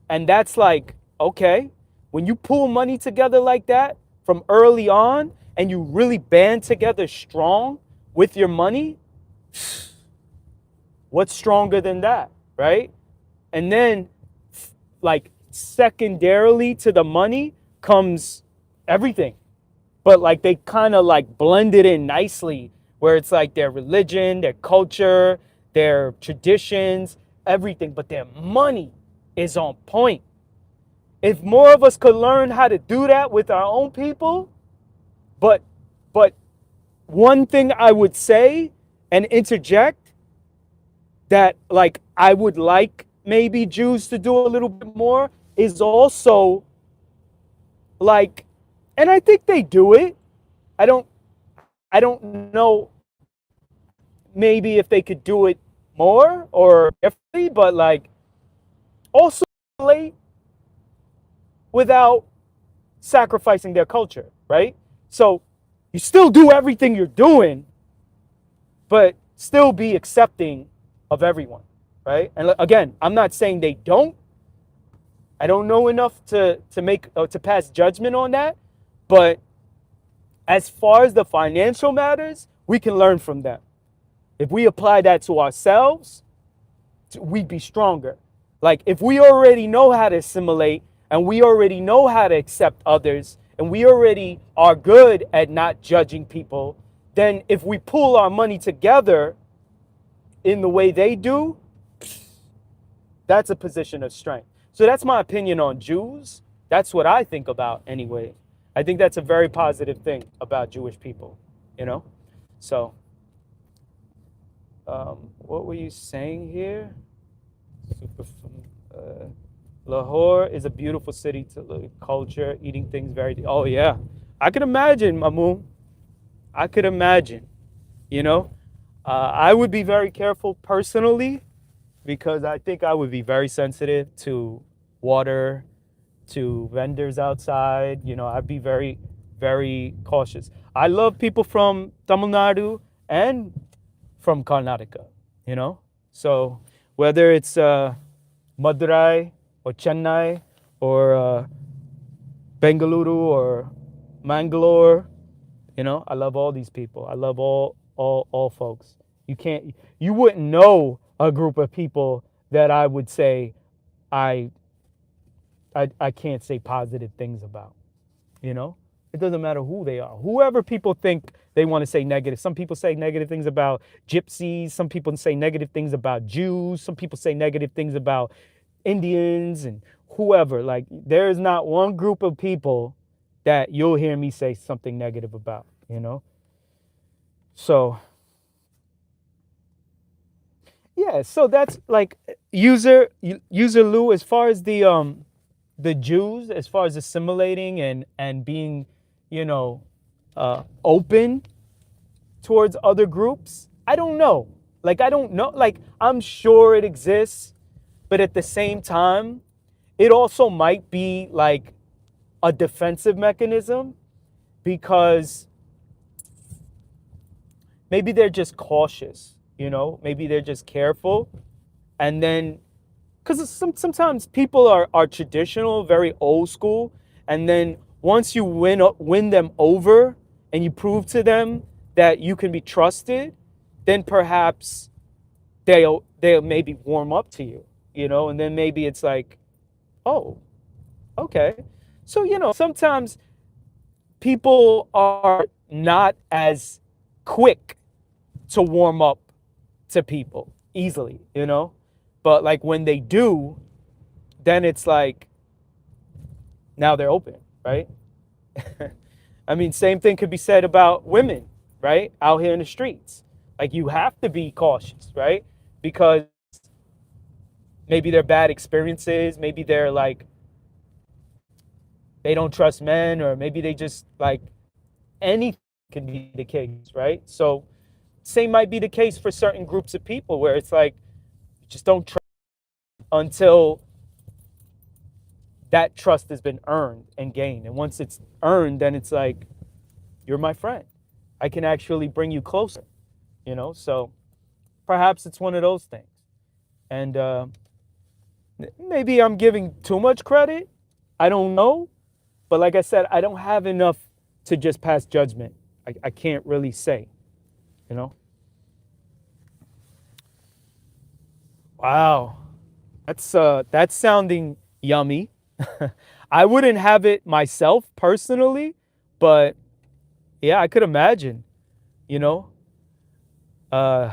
And that's like, okay, when you pull money together like that from early on and you really band together strong with your money, what's stronger than that, right? And then, like, secondarily to the money comes everything. But like they kind of like blend it in nicely where it's like their religion, their culture, their traditions, everything, but their money is on point. If more of us could learn how to do that with our own people, but but one thing I would say and interject that like I would like maybe Jews to do a little bit more is also like, and I think they do it. I don't I don't know maybe if they could do it more or differently, but like also relate without sacrificing their culture, right? So you still do everything you're doing, but still be accepting of everyone, right? And again, I'm not saying they don't. I don't know enough to make to pass judgment on that, but as far as the financial matters, we can learn from them. If we apply that to ourselves, we'd be stronger. Like if we already know how to assimilate and we already know how to accept others and we already are good at not judging people, then if we pull our money together in the way they do, that's a position of strength. So that's my opinion on Jews. That's what I think about anyway. I think that's a very positive thing about Jewish people, you know? So, what were you saying here? Lahore is a beautiful city to live, culture, eating things very. Oh yeah, I could imagine, Mamu. I could imagine. You know, I would be very careful personally because I think I would be very sensitive to water, to vendors outside. You know, I'd be very, very cautious. I love people from Tamil Nadu and from Karnataka. You know, so whether it's Madurai or Chennai or Bengaluru or Mangalore, you know, I love all these people. I love all folks. You wouldn't know a group of people that I would say I I can't say positive things about. You know, it doesn't matter who they are. Whoever people think they want to say negative. Some people say negative things about gypsies. Some people say negative things about Jews. Some people say negative things about Indians and whoever. Like there is not one group of people that you'll hear me say something negative about, you know? So yeah, so that's like user Lou, as far as the Jews, as far as assimilating and being, you know, open towards other groups. I don't know. Like I don't know. Like I'm sure it exists, but at the same time, it also might be like a defensive mechanism because maybe they're just cautious, you know, maybe they're just careful. And then, because sometimes people are traditional, very old school. And then once you win them over and you prove to them that you can be trusted, then perhaps they'll maybe warm up to you, you know, and then maybe it's like, oh, okay. So, you know, sometimes people are not as quick to warm up to people easily, you know? But like when they do, then it's like, now they're open, right? I mean, same thing could be said about women, right? Out here in the streets. Like you have to be cautious, right? Because maybe they're bad experiences, maybe they're like, they don't trust men, or maybe they just like, anything can be the case, right? So same might be the case for certain groups of people where it's like, you just don't trust until that trust has been earned and gained. And once it's earned, then it's like, you're my friend. I can actually bring you closer. So perhaps it's one of those things. And maybe I'm giving too much credit. I don't know. But like I said, I don't have enough to just pass judgment. I can't really say, you know? Wow. That's sounding yummy. I wouldn't have it myself personally, but yeah, I could imagine, you know? Uh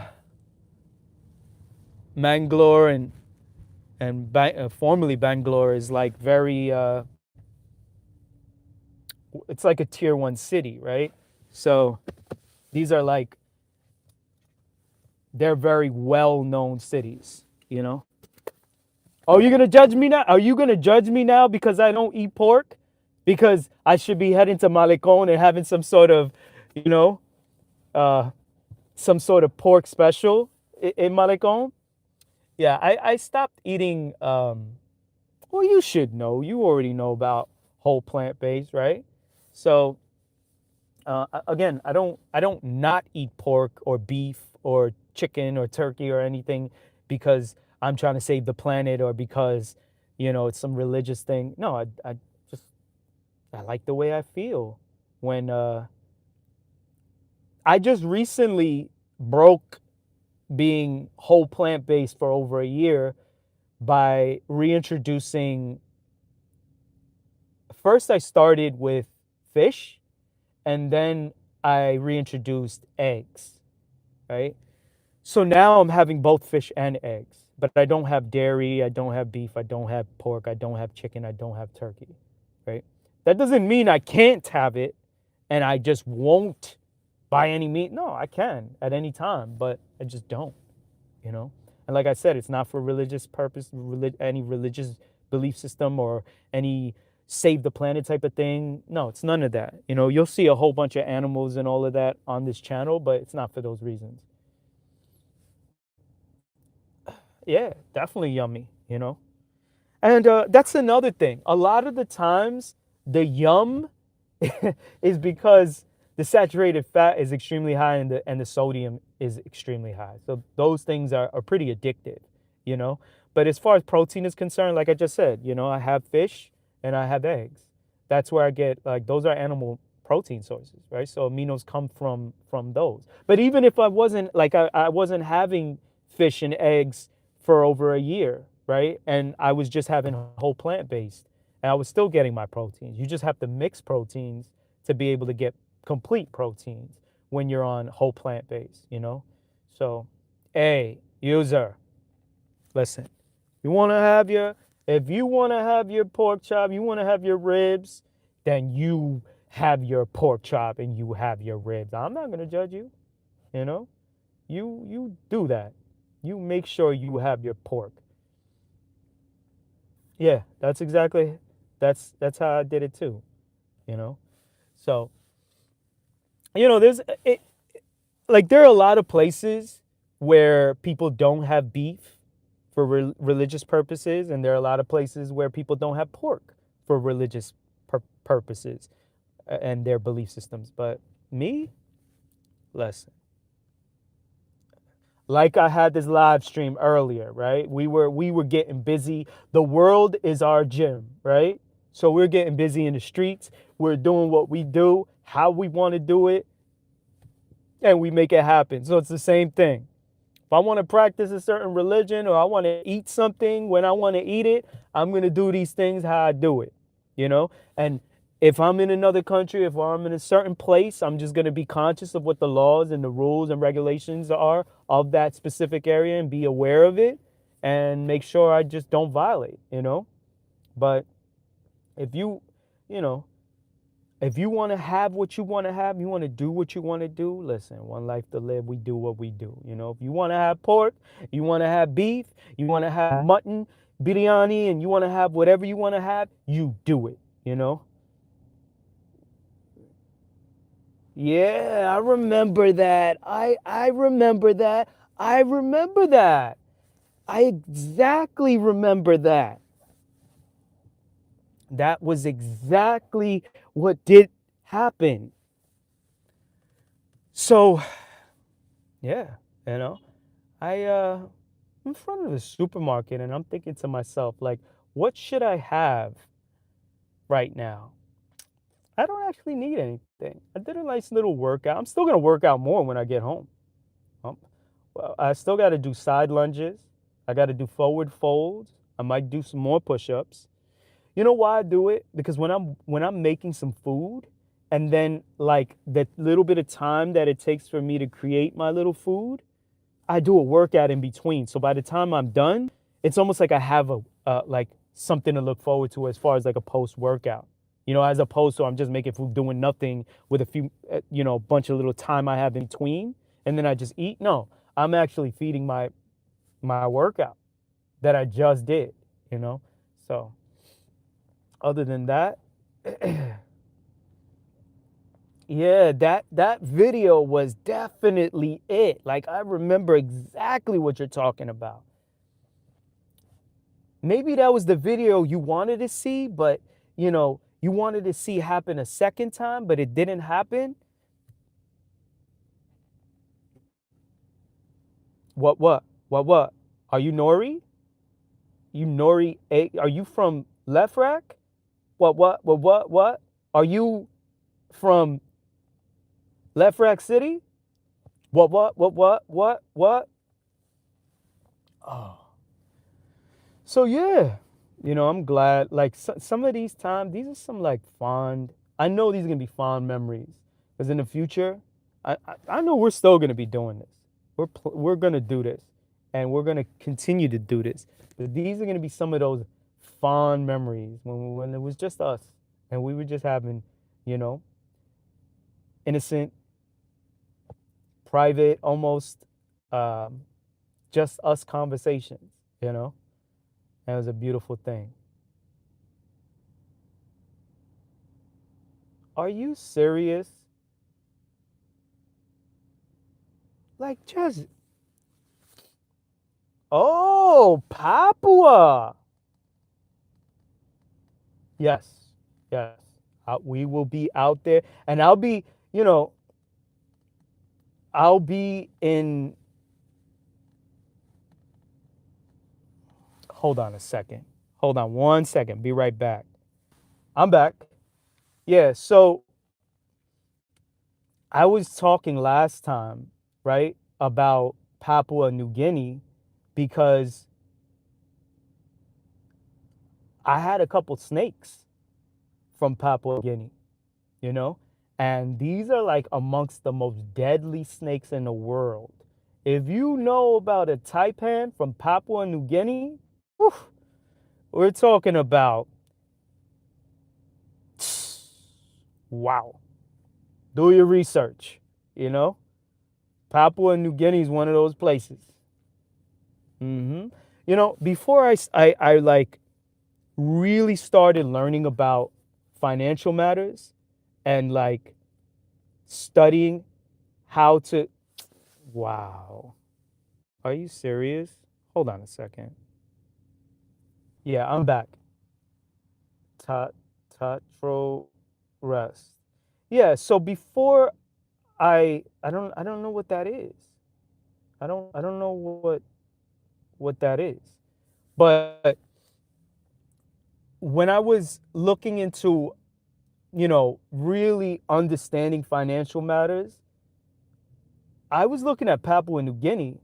Mangalore and formerly Bangalore is like very it's like a tier 1 city, right? So these are like they're very well-known cities, you know? Oh, you're gonna judge me now? Are you gonna judge me now because I don't eat pork? Because I should be heading to Malecon and having some sort of, you know, uh, some sort of pork special in Malecon? Yeah, I stopped eating. Well, you should know. You already know about whole plant-based, right? So again, I don't not eat pork or beef or chicken or turkey or anything because I'm trying to save the planet or because it's some religious thing. No, I just I like the way I feel when I just recently broke being whole plant based for over a year by reintroducing. First I started with fish and then I reintroduced eggs, right? So now I'm having both fish and eggs, but I don't have dairy, I don't have beef, I don't have pork, I don't have chicken, I don't have turkey, right? That doesn't mean I can't have it and I just won't buy any meat. No, I can at any time, but I just don't, you know? And like I said, it's not for religious purpose, any religious belief system or any save the planet type of thing. No, it's none of that. You'll see a whole bunch of animals and all of that on this channel, but it's not for those reasons. Yeah, definitely yummy. And that's another thing. A lot of the times, the yum is because the saturated fat is extremely high and the sodium is extremely high. So those things are pretty addictive, you know. But as far as protein is concerned, like I just said, I have fish and I have eggs. That's where I get like those are animal protein sources, right? So aminos come from those. But even if I wasn't like I wasn't having fish and eggs for over a year, right? And I was just having whole plant based and I was still getting my proteins. You just have to mix proteins to be able to get complete proteins when you're on whole plant based. So, hey, user, listen, if you want to have your pork chop, you want to have your ribs, then you have your pork chop and you have your ribs. I'm not going to judge you, you know? You do that. You make sure you have your pork. Yeah, that's how I did it too, you know? So, there's like there are a lot of places where people don't have beef for religious purposes, and there are a lot of places where people don't have pork for religious purposes and their belief systems. But me, listen, like I had this live stream earlier, right? We were getting busy. The world is our gym, right? So we're getting busy in the streets. We're doing what we do, how we want to do it, and we make it happen. So it's the same thing. If I want to practice a certain religion or I want to eat something when I want to eat it, I'm going to do these things how I do it. And if I'm in another country, if I'm in a certain place, I'm just going to be conscious of what the laws and the rules and regulations are of that specific area and be aware of it and make sure I just don't violate. But if you know, if you want to have what you want to have, you want to do what you want to do, listen, one life to live, we do what we do. If you want to have pork, you want to have beef, you want to have mutton, biryani, and you want to have whatever you want to have, you do it. Yeah, I remember that. I remember that. I remember that. I exactly remember that. That was exactly what did happen. So Yeah, you know, I I'm in front of the supermarket and I'm thinking to myself, like, what should I have right now? I don't actually need anything. I did a nice little workout. I'm still gonna work out more when I get home. Um, well, I still got to do side lunges. I got to do forward folds. I might do some more push-ups. You know why I do it? Because when I'm making some food, and then like that little bit of time that it takes for me to create my little food, I do a workout in between. So by the time I'm done, it's almost like I have a like something to look forward to as far as like a post workout. As opposed to I'm just making food doing nothing with a few bunch of little time I have in between and then I just eat. No, I'm actually feeding my workout that I just did, you know? So, other than that, yeah, that video was definitely it. Like I remember exactly what you're talking about. Maybe that was the video you wanted to see, but you wanted to see happen a second time, but it didn't happen. What? Are you Nori? You Nori? Are you from Left Rack? What? Are you from Left Rack City? What? Oh. So yeah, I'm glad. Like some of these times, these are some like fond. I know these are gonna be fond memories because in the future, I know we're still gonna be doing this. We're gonna do this, and we're gonna continue to do this. But these are gonna be some of those fond memories when it was just us and we were just having, you know, innocent, private, almost um, just us conversations. You know, and it was a beautiful thing. Are you serious? Like just oh Papua. Yes, yes. We will be out there, and you know, I'll be in. Hold on a second. Hold on 1 second. Be right back. I'm back. Yeah. So I was talking last time, right, about Papua New Guinea because I had a couple snakes from Papua New Guinea, you know? And these are like amongst the most deadly snakes in the world. If you know about a taipan from Papua New Guinea, whew, we're talking about, wow, do your research, you know? Papua New Guinea is one of those places. Before I like really started learning about financial matters and like studying how to, wow, are you serious? Hold on a second. Yeah, I'm back. Ta Tatro rest. Yeah, so before I don't know what that is. I don't know what that is. But when I was looking into, really understanding financial matters, I was looking at Papua New Guinea.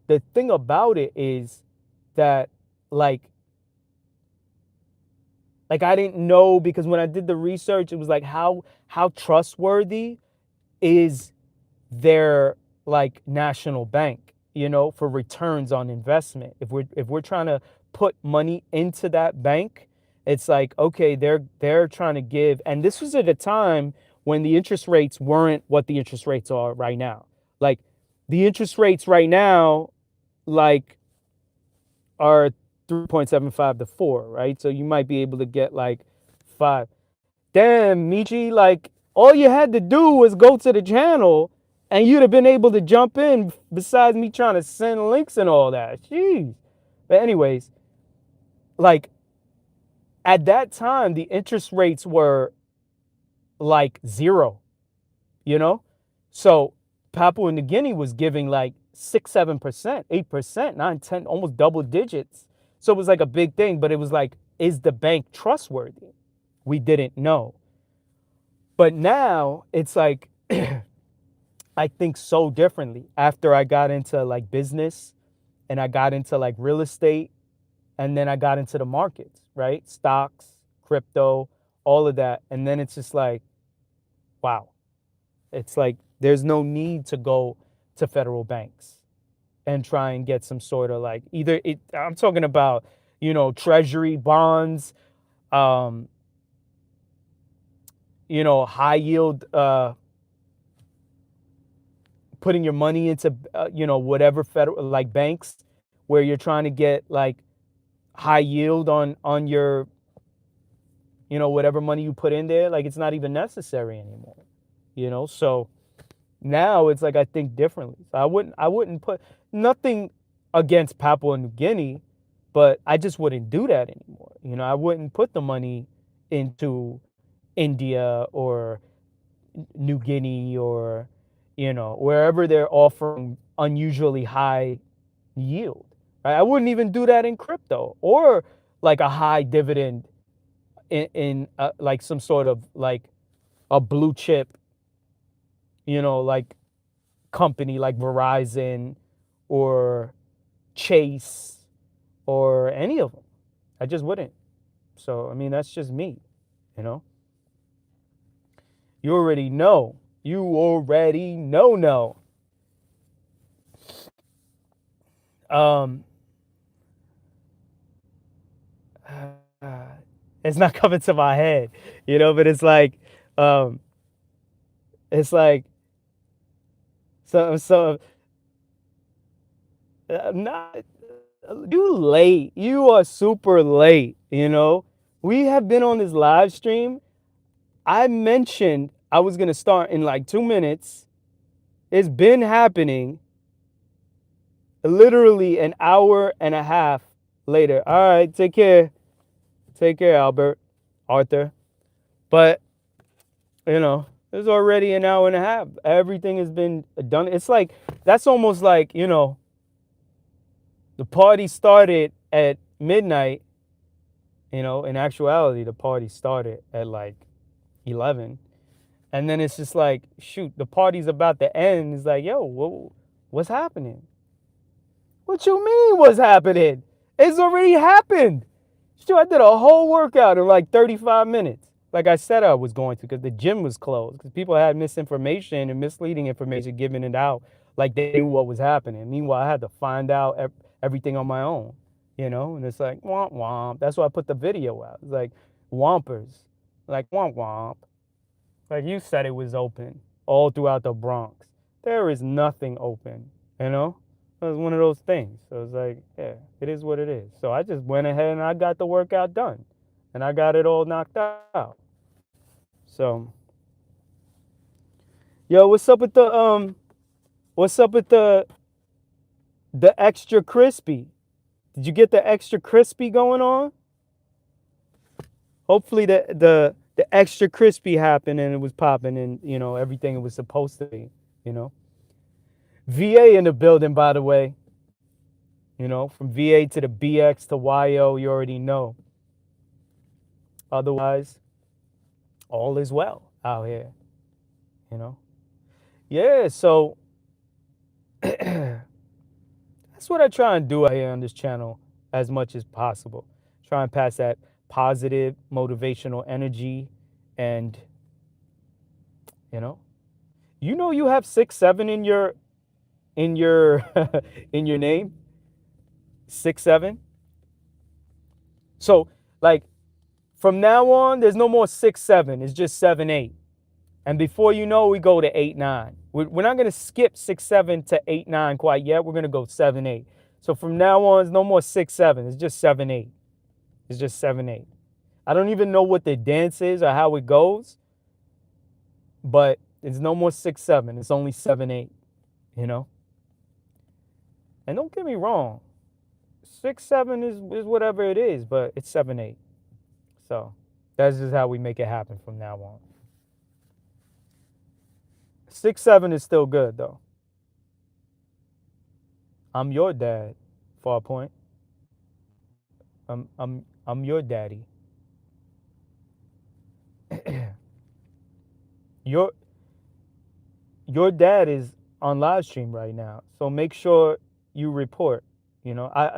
The thing about it is that like I didn't know because when I did the research, it was like how trustworthy is their like national bank, for returns on investment. If we're trying to put money into that bank, it's like okay, they're trying to give, and this was at a time when the interest rates weren't what the interest rates are right now. Like the interest rates right now, like are 3.75 to 4, right? So you might be able to get like 5. Damn, Michi, like all you had to do was go to the channel and you'd have been able to jump in besides me trying to send links and all that. Jeez. But anyways, like at that time, the interest rates were like zero, you know? So Papua New Guinea was giving like 6, 7%, 8%, 9, 10, almost double digits. So it was like a big thing, but it was like, is the bank trustworthy? We didn't know. But now it's like, I think so differently after I got into like business and I got into like real estate and then I got into the markets, right? Stocks, crypto, all of that. And then it's just like, wow. It's like there's no need to go to federal banks and try and get some sort of like I'm talking about, treasury bonds, um, high yield, putting your money into, whatever federal like banks where you're trying to get like high yield on your, whatever money you put in there. Like it's not even necessary anymore, so now it's like I think differently. So I wouldn't put nothing against Papua New Guinea, but I just wouldn't do that anymore. I wouldn't put the money into India or New Guinea or wherever they're offering unusually high yield. Right? I wouldn't even do that in crypto or like a high dividend in like some sort of like a blue chip, like company like Verizon or Chase or any of them. I just wouldn't. So, I mean, that's just me, you know? You already know. You already know, no. It's not coming to my head, but it's like, so, not, you late. You are super late, We have been on this live stream. I mentioned I was going to start in like 2 minutes. It's been happening literally an hour and a half later. All right, take care. Take care, Arthur. But, it's already an hour and a half. Everything has been done. It's like, that's almost like, the party started at midnight. In actuality, the party started at like 11. And then it's just like, shoot, the party's about to end. It's like, yo, what's happening? What you mean what's happening? It's already happened. Shoot, I did a whole workout in like 35 minutes. Like I said I was going to, because the gym was closed. Because people had misinformation and misleading information giving it out like they knew what was happening. Meanwhile, I had to find out everything on my own, And it's like, womp womp. That's why I put the video out. It's like, wompers. Like, womp womp. Like you said it was open all throughout the Bronx. There is nothing open, It was one of those things. So it's like, yeah, it is what it is. So I just went ahead and I got the workout done. And I got it all knocked out. So, yo, what's up with the extra crispy? Did you get the extra crispy going on? Hopefully the extra crispy happened and it was popping and, everything it was supposed to be, VA in the building, by the way. From VA to the BX to YO, you already know. Otherwise, all is well out here, Yeah, so that's what I try and do out here on this channel as much as possible. Try and pass that positive, motivational energy and, you have 6'7" in your in your name. 6'7". So like from now on, there's no more 6'7". It's just 7'8". And before you know, we go to 8'9". We're not gonna skip 6'7" to 8'9" quite yet. We're gonna go 7'8". So from now on, it's no more 6'7". It's just 7'8". It's just 7'8". I don't even know what the dance is or how it goes, but it's no more 6'7". It's only 7'8". And don't get me wrong, 6'7" is whatever it is, but it's 7'8". So that's just how we make it happen from now on. 6'7" is still good though. I'm your dad, Far Point. I'm your daddy. Your your dad is on live stream right now, so make sure you report.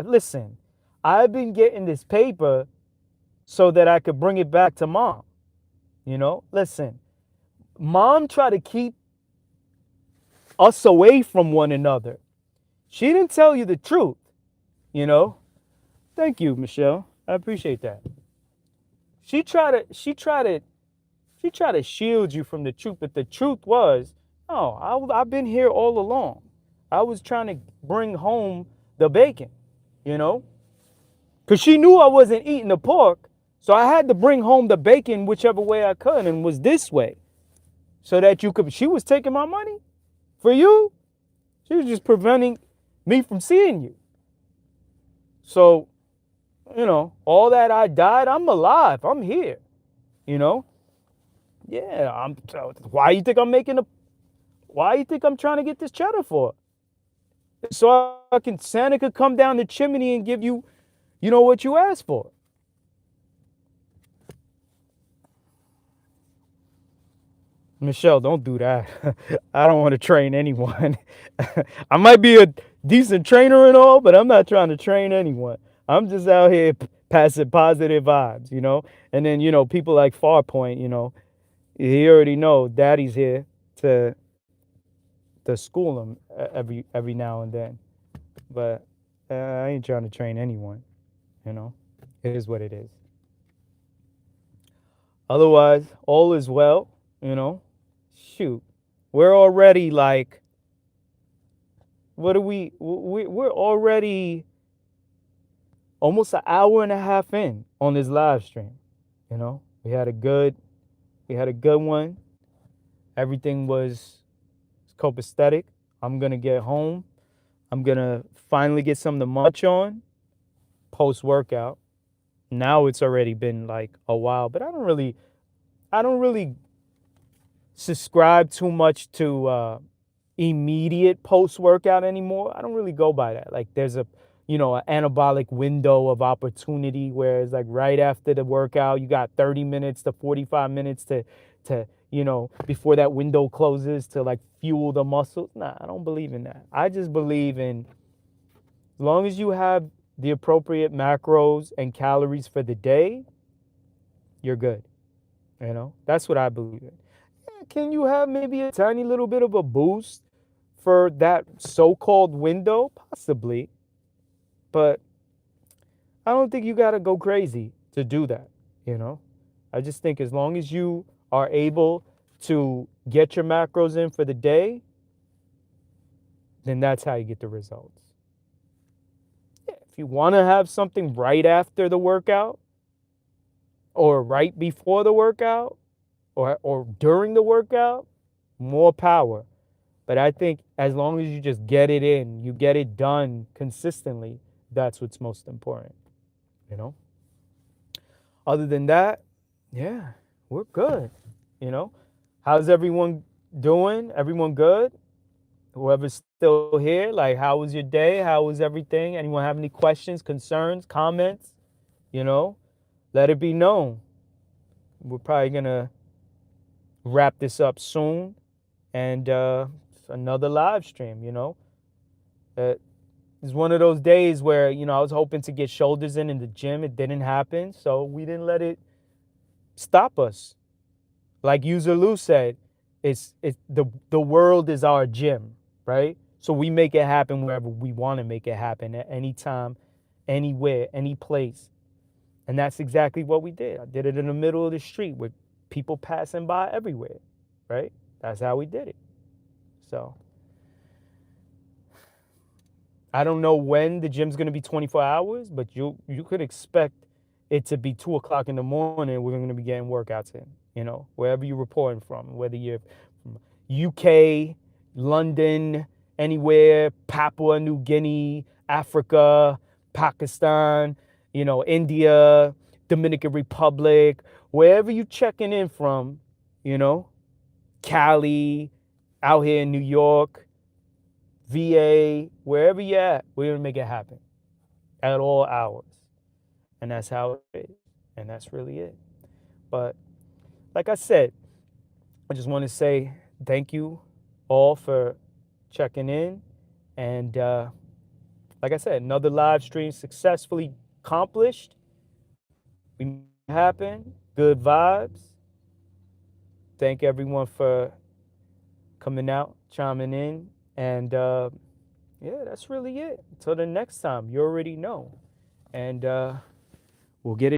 Listen. I've been getting this paper so that I could bring it back to mom. Listen. Mom tried to keep us away from one another. She didn't tell you the truth. You know. Thank you, Michelle. I appreciate that. She tried to shield you from the truth, but the truth was, no, I've been here all along. I was trying to bring home the bacon, you know, because she knew I wasn't eating the pork, so I had to bring home the bacon whichever way I could, and was this way, so that you could. She was taking my money for you. She was just preventing me from seeing you. So, all that I died, I'm alive. I'm here. You know. Yeah, why you think I'm trying to get this cheddar for? So Santa could come down the chimney and give you, what you asked for. Michelle, don't do that. I don't want to train anyone. I might be a decent trainer and all, but I'm not trying to train anyone. I'm just out here passing positive vibes, And then, people like Farpoint, he already know daddy's here to school him every now and then. But I ain't trying to train anyone, It is what it is. Otherwise, all is well, Shoot. We're already like, what are we're already almost an hour and a half in on this live stream. We had a good one. Everything was copacetic. I'm gonna get home. I'm gonna finally get something to munch on post workout. Now it's already been like a while, but I don't really subscribe too much to immediate post workout anymore. I don't really go by that. Like there's an anabolic window of opportunity where it's like right after the workout, you got 30 minutes to 45 minutes to before that window closes to like fuel the muscles. Nah, I don't believe in that. I just believe in as long as you have the appropriate macros and calories for the day, you're good. That's what I believe in. Can you have maybe a tiny little bit of a boost for that so-called window? Possibly. But I don't think you got to go crazy to do that, I just think as long as you are able to get your macros in for the day, then that's how you get the results. Yeah, if you want to have something right after the workout or right before the workout or during the workout, more power. But I think as long as you just get it in, you get it done consistently, that's what's most important, Other than that, yeah, we're good, How's everyone doing? Everyone good? Whoever's still here, like, how was your day? How was everything? Anyone have any questions, concerns, comments? Let it be known. We're probably going to wrap this up soon. And another live stream, It's one of those days where, I was hoping to get shoulders in the gym. It didn't happen. So we didn't let it stop us. Like User Lou said, it's the world is our gym, right? So we make it happen wherever we want to make it happen at any time, anywhere, any place. And that's exactly what we did. I did it in the middle of the street with people passing by everywhere, right? That's how we did it. So I don't know when the gym's going to be 24 hours, but you could expect it to be 2 o'clock in the morning. We're going to be getting workouts in, wherever you're reporting from, whether you're from UK, London, anywhere, Papua New Guinea, Africa, Pakistan, India, Dominican Republic, wherever you checking in from, Cali, out here in New York, VA, wherever you're at, we're gonna make it happen at all hours. And that's how it is. And that's really it. But like I said, I just want to say thank you all for checking in. And like I said, another live stream successfully accomplished. We made it happen. Good vibes. Thank everyone for coming out, chiming in. And yeah, that's really it. Until the next time, you already know. And we'll get it.